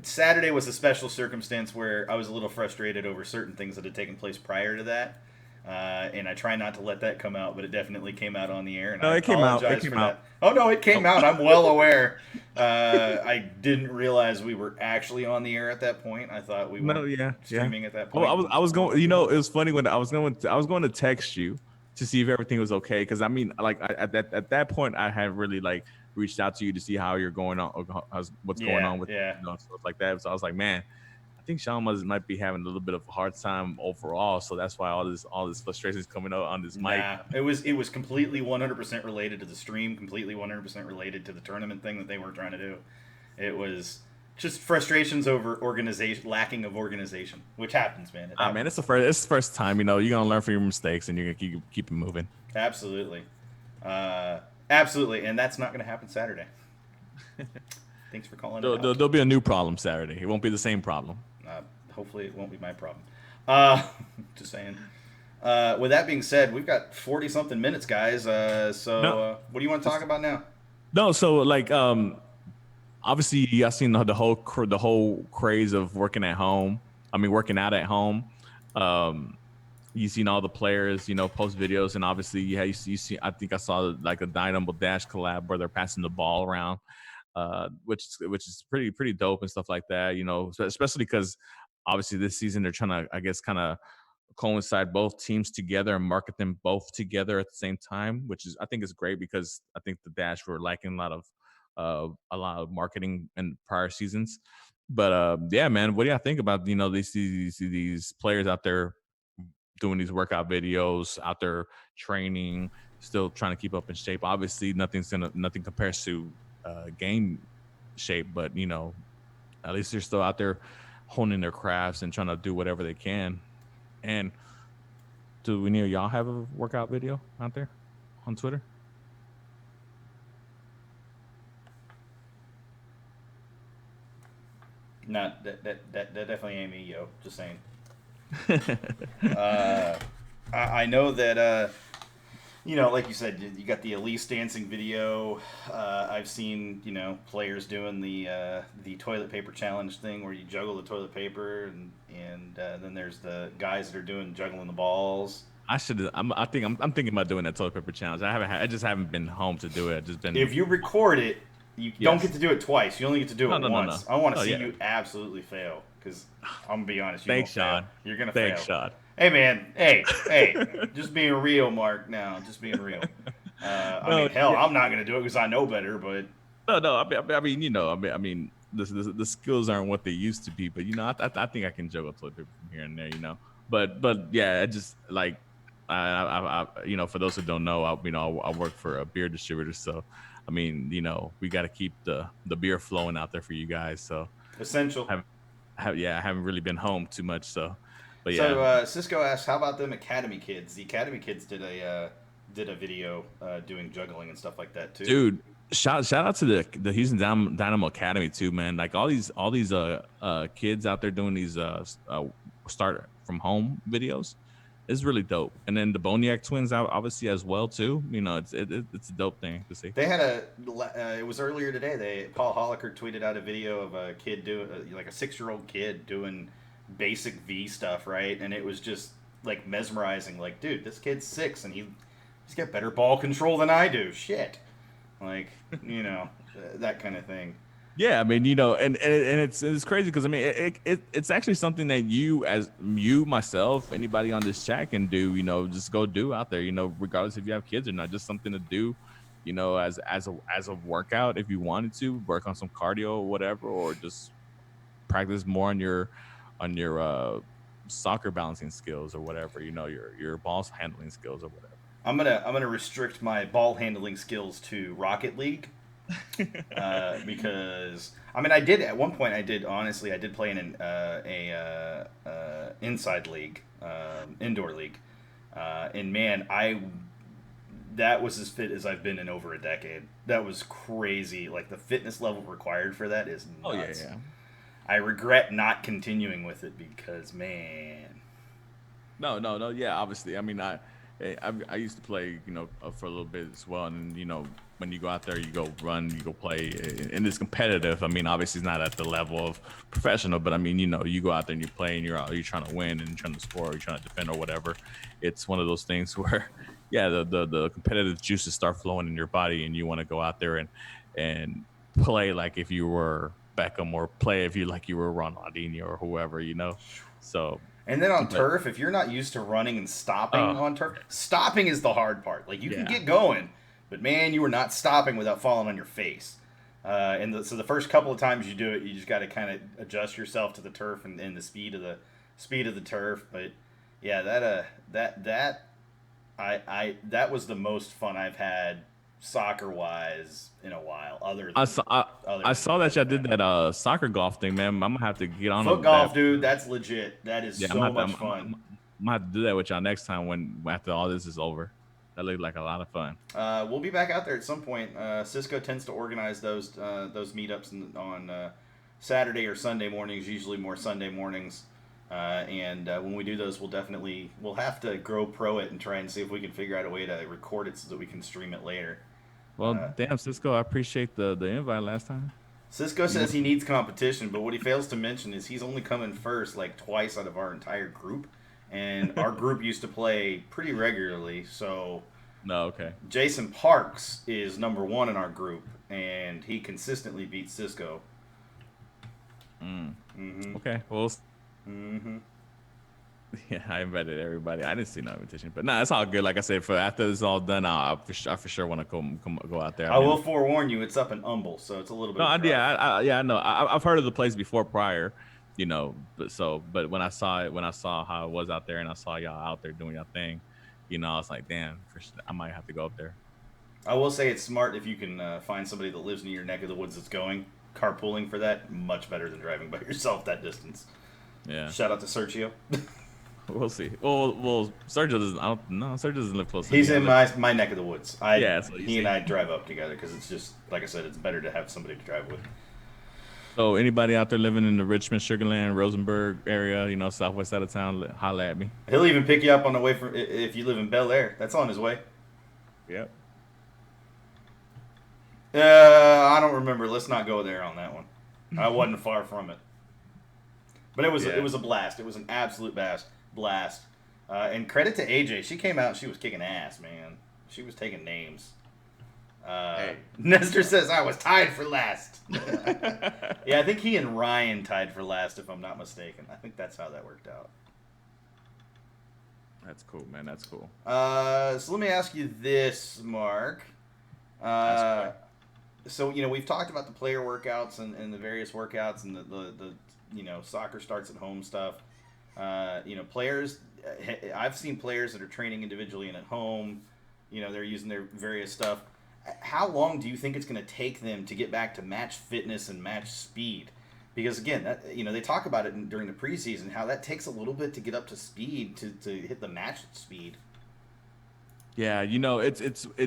[SPEAKER 4] Saturday was a special circumstance where I was a little frustrated over certain things that had taken place prior to that. And I try not to let that come out, but it definitely came out on the air. And
[SPEAKER 5] no, it came out. It came out.
[SPEAKER 4] Oh, no, it came out. I'm well aware. I didn't realize we were actually on the air at that point. I thought we were streaming at that point.
[SPEAKER 5] Well, I was going. It was funny when I was going to text you to see if everything was okay, because I mean, like at that point, I had really reached out to you to see how you're going on, what's going on with stuff like that. So I was like, man, I think Sean might be having a little bit of a hard time overall, so that's why all this frustration is coming out on this mic.
[SPEAKER 4] It was completely 100% related to the stream, completely 100% related to the tournament thing that they were trying to do. It was just frustrations over lacking of organization, which happens, man.
[SPEAKER 5] Man, it's the first time. You're gonna learn from your mistakes, and you're gonna keep it moving.
[SPEAKER 4] Absolutely, absolutely, and that's not gonna happen Saturday. Thanks for calling.
[SPEAKER 5] There'll be a new problem Saturday. It won't be the same problem.
[SPEAKER 4] Hopefully, it won't be my problem. Just saying. With that being said, we've got 40-something minutes, guys. What do you want to talk about now?
[SPEAKER 5] No, so obviously, I've seen the whole craze of working out at home. You've seen all the players, post videos, and obviously, you see. I think I saw a Dynamo Dash collab where they're passing the ball around. Which is pretty dope and stuff like that, especially because obviously this season they're trying to, I guess, kind of coincide both teams together and market them both together at the same time, which is, I think, is great, because I think the Dash were lacking a lot of marketing in prior seasons. But yeah, man, what do you think about these players out there doing these workout videos, out there training, still trying to keep up in shape? Obviously, nothing compares to game shape, but at least they're still out there honing their crafts and trying to do whatever they can. And do any of y'all have a workout video out there on Twitter?
[SPEAKER 4] Not that definitely ain't me, yo. Just saying. I know that like you said, you got the Elise dancing video. I've seen, players doing the toilet paper challenge thing where you juggle the toilet paper, and then there's the guys that are juggling the balls.
[SPEAKER 5] I'm thinking about doing that toilet paper challenge. I just haven't been home to do it.
[SPEAKER 4] If you record it, you don't get to do it twice. You only get to do it once.
[SPEAKER 5] No.
[SPEAKER 4] I want to see you absolutely fail, because I'm gonna be honest.
[SPEAKER 5] Thanks, Sean.
[SPEAKER 4] You're gonna fail.
[SPEAKER 5] Thanks, Sean.
[SPEAKER 4] Hey, man. Hey. Just being real, Mark. Now, just being real. I'm not going to do it because I know better, but...
[SPEAKER 5] No. I mean, the skills aren't what they used to be, but, I think I can juggle toilet paper from here and there, But, yeah, I just, I for those who don't know, I work for a beer distributor, so, I mean, we got to keep the beer flowing out there for you guys, so...
[SPEAKER 4] Essential.
[SPEAKER 5] I haven't really been home too much, so... But yeah.
[SPEAKER 4] So Cisco asks, how about them Academy kids? The Academy kids did a video doing juggling and stuff like that too.
[SPEAKER 5] Dude, shout out to the Houston Dynamo Academy too, man. Like all these kids out there doing these start from home videos is really dope. And then the Boniak twins obviously as well too. It's a dope thing to see.
[SPEAKER 4] They had it was earlier today. Paul Holliker tweeted out a video of a kid doing like a 6-year-old kid doing basic V stuff, right? And it was just mesmerizing. Like, dude, this kid's 6 and he's got better ball control than I do. Shit, that kind of thing.
[SPEAKER 5] Yeah, I mean, and it's crazy because I mean, it's actually something that myself, anybody on this chat can do. Just go do out there. Regardless if you have kids or not, just something to do. as a workout if you wanted to work on some cardio or whatever, or just practice more on your soccer balancing skills or whatever, your ball handling skills or whatever.
[SPEAKER 4] I'm gonna restrict my ball handling skills to Rocket League, because I mean I did at one point, I did play in a inside league, indoor league, and man, I that was as fit as I've been in over a decade. That was crazy. Like the fitness level required for that is
[SPEAKER 5] Oh yeah,
[SPEAKER 4] nuts.
[SPEAKER 5] yeah.
[SPEAKER 4] I regret not continuing with it because man,
[SPEAKER 5] No, no, no. Yeah, obviously. I mean, I used to play, for a little bit as well, and when you go out there, you go run, you go play, and it's competitive. I mean, obviously, it's not at the level of professional, but I mean, you go out there and you play, and you're trying to win, and you're trying to score, or you're trying to defend, or whatever. It's one of those things where, yeah, the competitive juices start flowing in your body, and you want to go out there and play like if you were Beckham, or play if you were Ronaldinho or whoever. So,
[SPEAKER 4] and then on
[SPEAKER 5] but
[SPEAKER 4] turf, if you're not used to running and stopping
[SPEAKER 5] uh,
[SPEAKER 4] on turf, stopping is the hard part. Like you can
[SPEAKER 5] yeah.
[SPEAKER 4] get going, but man, you are not stopping without falling on your face. So the first couple of times you do it, you just got to kind of adjust yourself to the turf and the speed of the turf. But yeah, that was the most fun I've had soccer wise in a while.
[SPEAKER 5] I
[SPEAKER 4] Than
[SPEAKER 5] saw that y'all did
[SPEAKER 4] that.
[SPEAKER 5] that soccer golf thing, man. I'm gonna have to get on
[SPEAKER 4] Foot
[SPEAKER 5] that.
[SPEAKER 4] golf, dude, that's legit. That is
[SPEAKER 5] Yeah,
[SPEAKER 4] so much fun.
[SPEAKER 5] I'm gonna have to do that with y'all next time when after all this is over. That looked like a lot of fun.
[SPEAKER 4] We'll be back out there at some point. Cisco tends to organize those meetups on Saturday or Sunday mornings. Usually more Sunday mornings. And when we do those, we'll have to GoPro it and try and see if we can figure out a way to record it so that we can stream it later.
[SPEAKER 5] Well, damn, Cisco, I appreciate the invite last time.
[SPEAKER 4] Cisco says he needs competition, but what he fails to mention is he's only come in first like twice out of our entire group, and our group used to play pretty regularly. So,
[SPEAKER 5] No, okay.
[SPEAKER 4] Jason Parks is number one in our group, and he consistently beats Cisco.
[SPEAKER 5] Okay. Well,
[SPEAKER 4] Mm-hmm.
[SPEAKER 5] yeah, I invited everybody. I didn't see no invitation, but nah, it's all good. Like I said, for after this is all done, I for sure want to go out there.
[SPEAKER 4] I will forewarn you, it's up in Humble, so it's a little bit.
[SPEAKER 5] No,
[SPEAKER 4] of a drive.
[SPEAKER 5] I know. I've heard of the place before prior, but when I saw how it was out there, and I saw y'all out there doing y'all thing, I was like, damn, I might have to go up there.
[SPEAKER 4] I will say it's smart if you can find somebody that lives near your neck of the woods that's going. Carpooling for that, much better than driving by yourself that distance.
[SPEAKER 5] Yeah.
[SPEAKER 4] Shout out to Sergio.
[SPEAKER 5] We'll see. Well, Sergio doesn't. I don't know. Sergio doesn't live close to me.
[SPEAKER 4] He's in my neck of the woods. He and I drive up together because it's just like I said. It's better to have somebody to drive with.
[SPEAKER 5] So anybody out there living in the Richmond, Sugarland, Rosenberg area, southwest side of town, holla at me.
[SPEAKER 4] He'll even pick you up on the way from if you live in Bel Air. That's on his way.
[SPEAKER 5] Yep.
[SPEAKER 4] I don't remember. Let's not go there on that one. I wasn't far from it. But it was a blast. It was an absolute blast. And credit to AJ. She came out and she was kicking ass, man. She was taking names.
[SPEAKER 5] Hey.
[SPEAKER 4] Nestor says I was tied for last. Yeah, I think he and Ryan tied for last, if I'm not mistaken. I think that's how that worked out.
[SPEAKER 5] That's cool, man. That's cool.
[SPEAKER 4] So let me ask you this, Mark. So we've talked about the player workouts and the various workouts and the soccer starts at home stuff. Players. I've seen players that are training individually and at home. They're using their various stuff. How long do you think it's going to take them to get back to match fitness and match speed? Because again, they talk about it during the preseason how that takes a little bit to get up to speed to hit the match speed.
[SPEAKER 5] Yeah, it's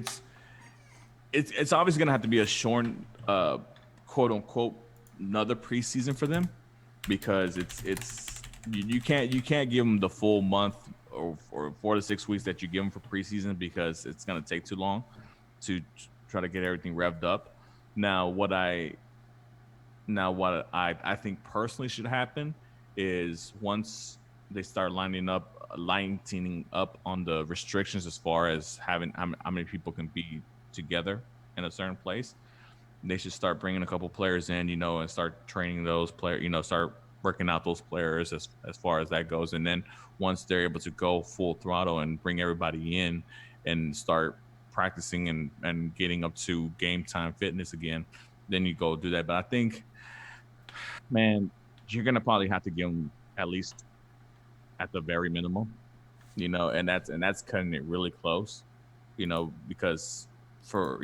[SPEAKER 5] obviously gonna have to be a short, quote unquote, another preseason for them, because you can't give them the full month or 4 to 6 weeks that you give them for preseason, because it's gonna take too long to try to get everything revved up. Now what I think personally should happen is once they start lining up on the restrictions as far as having how many people can be together in a certain place, they should start bringing a couple players in, and start training those players, start working out those players as far as that goes. And then once they're able to go full throttle and bring everybody in and start practicing and getting up to game time fitness again, then you go do that. But I think, man, you're gonna probably have to give them at least at the very minimum, and that's cutting it really close, because for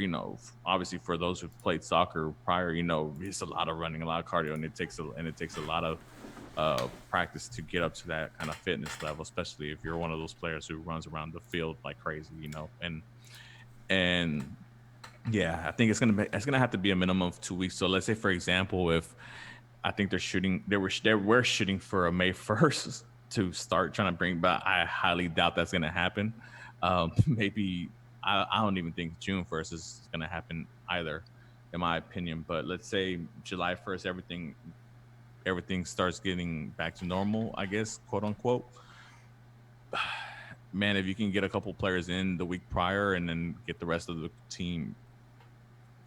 [SPEAKER 5] obviously for those who've played soccer prior, it's a lot of running, a lot of cardio, and it takes a lot of practice to get up to that kind of fitness level, especially if you're one of those players who runs around the field like crazy, and yeah, I think it's gonna have to be a minimum of 2 weeks. So let's say, for example, if I think they were shooting for a May 1st to start trying to bring back. I highly doubt that's gonna happen. Maybe I don't even think June 1st is gonna happen either, in my opinion. But let's say July 1st, everything starts getting back to normal, I guess, quote unquote. Man, if you can get a couple players in the week prior and then get the rest of the team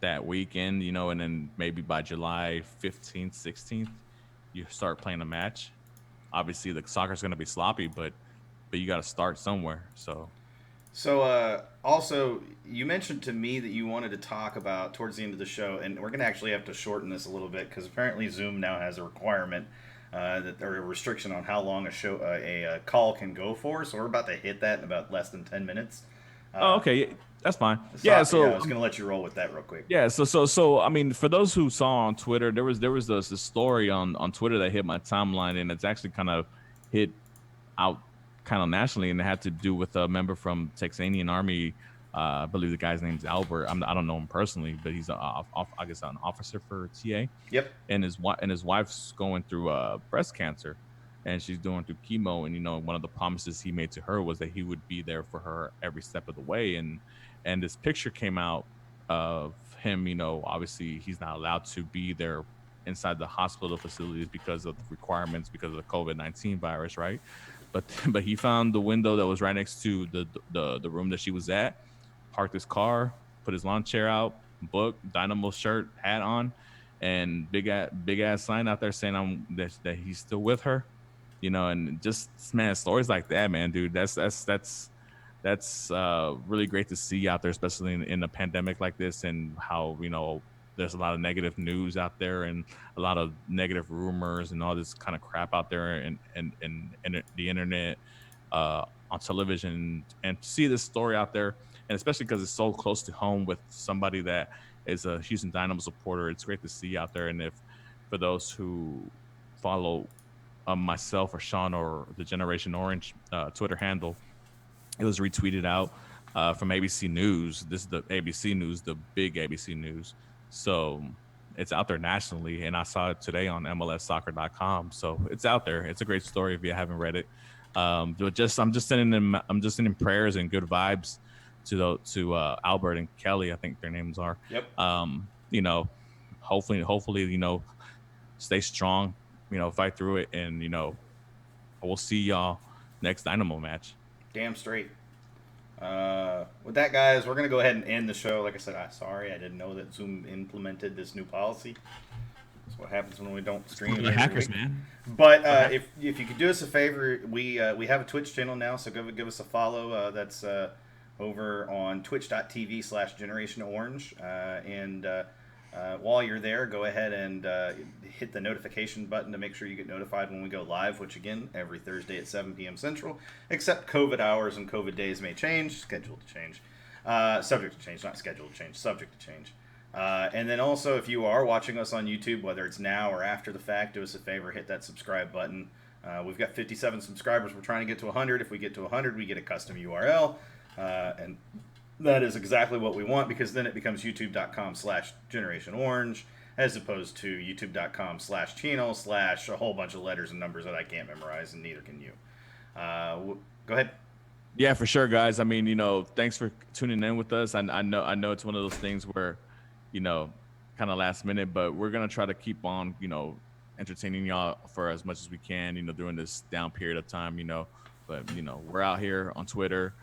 [SPEAKER 5] that weekend, and then maybe by July 15th, 16th, you start playing a match. Obviously, the soccer's going to be sloppy, but you got to start somewhere.
[SPEAKER 4] So, also, you mentioned to me that you wanted to talk about towards the end of the show, and we're going to actually have to shorten this a little bit because apparently Zoom now has a requirement or a restriction on how long a call can go for. So we're about to hit that in about less than 10 minutes.
[SPEAKER 5] Okay, that's fine.
[SPEAKER 4] So,
[SPEAKER 5] Yeah,
[SPEAKER 4] I
[SPEAKER 5] so
[SPEAKER 4] was going to let you roll with that real quick.
[SPEAKER 5] yeah, so I mean, for those who saw on Twitter, there was this story on Twitter that hit my timeline, and it's actually kind of hit out kind of nationally, and it had to do with a member from Texanian Army. I believe the guy's name's Albert. I don't know him personally, but he's I guess an officer for TA.
[SPEAKER 4] Yep.
[SPEAKER 5] And his wife's going through breast cancer, and she's going through chemo. And one of the promises he made to her was that he would be there for her every step of the way. And this picture came out of him. Obviously he's not allowed to be there inside the hospital facilities because of the requirements, because of the COVID-19 virus, right? But he found the window that was right next to the room that she was at, parked his car, put his lawn chair out, book, Dynamo shirt, hat on, and big ass sign out there saying that he's still with her, and just, man, stories like that, man, dude, that's really great to see out there, especially in a pandemic like this, and how there's a lot of negative news out there and a lot of negative rumors and all this kind of crap out there and the internet, on television, and to see this story out there, and especially because it's so close to home with somebody that is a Houston Dynamo supporter, it's great to see out there. And if for those who follow myself or Sean or the Generation Orange Twitter handle, it was retweeted out from ABC News. This is the ABC News, the big ABC News. So it's out there nationally, and I saw it today on MLSsoccer.com. So it's out there. It's a great story if you haven't read it. I'm just sending prayers and good vibes to Albert and Kelly, I think their names are.
[SPEAKER 4] Yep.
[SPEAKER 5] Hopefully, stay strong, fight through it, and we'll see y'all next Dynamo match.
[SPEAKER 4] Damn straight. With that, guys, we're going to go ahead and end the show. Like I said, sorry, I didn't know that Zoom implemented this new policy. That's what happens when we don't stream.
[SPEAKER 5] The hackers, man.
[SPEAKER 4] But if you could do us a favor, we have a Twitch channel now, so go give us a follow. That's over on twitch.tv/Generation Orange. And while you're there, go ahead and hit the notification button to make sure you get notified when we go live, which, again, every Thursday at 7 p.m. Central, except COVID hours and COVID days may change, scheduled to change. Subject to change, not scheduled to change, subject to change. And then also, if you are watching us on YouTube, whether it's now or after the fact, do us a favor, hit that subscribe button. We've got 57 subscribers. We're trying to get to 100. If we get to 100, we get a custom URL. And that is exactly what we want, because then it becomes youtube.com/Generation Orange as opposed to youtube.com/channel/ a whole bunch of letters and numbers that I can't memorize, and neither can you. Go ahead.
[SPEAKER 5] Yeah, for sure, guys. I mean, thanks for tuning in with us. I know it's one of those things where, kind of last minute, but we're going to try to keep on, entertaining y'all for as much as we can, during this down period of time, but, we're out here on Twitter,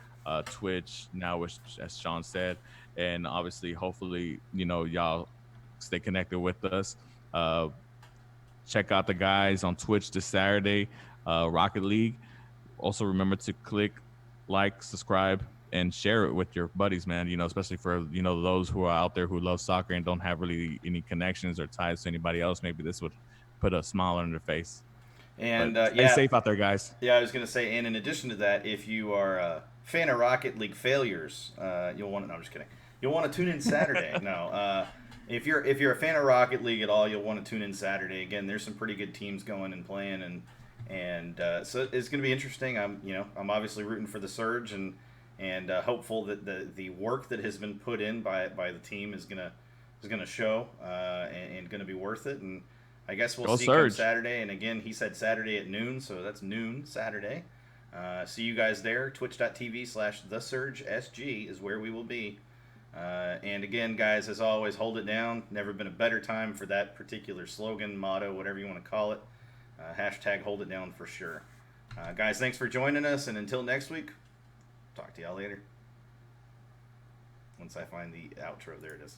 [SPEAKER 5] Twitch now, which, as Sean said, and obviously, hopefully, y'all stay connected with us. Check out the guys on Twitch this Saturday, Rocket League. Also, remember to click like, subscribe, and share it with your buddies, man. You know, especially for, you know, those who are out there who love soccer and don't have really any connections or ties to anybody else. Maybe this would put a smile on their face.
[SPEAKER 4] And
[SPEAKER 5] But stay safe out there, guys.
[SPEAKER 4] Yeah, I was gonna say, and in addition to that, if you are a fan of Rocket League failures, you'll want to. No, I'm just kidding. You'll want to tune in Saturday. No, if you're a fan of Rocket League at all, you'll want to tune in Saturday. Again, there's some pretty good teams going and playing, and so it's gonna be interesting. I'm obviously rooting for the Surge and hopeful that the work that has been put in by the team is gonna show and gonna be worth it. And I guess we'll see come Saturday. And again, he said Saturday at noon, so that's noon Saturday. See you guys there. Twitch.tv/TheSurgeSG is where we will be. And again, guys, as always, hold it down. Never been a better time for that particular slogan, motto, whatever you want to call it. Hashtag hold it down for sure. Guys, thanks for joining us. And until next week, talk to y'all later. Once I find the outro, there it is.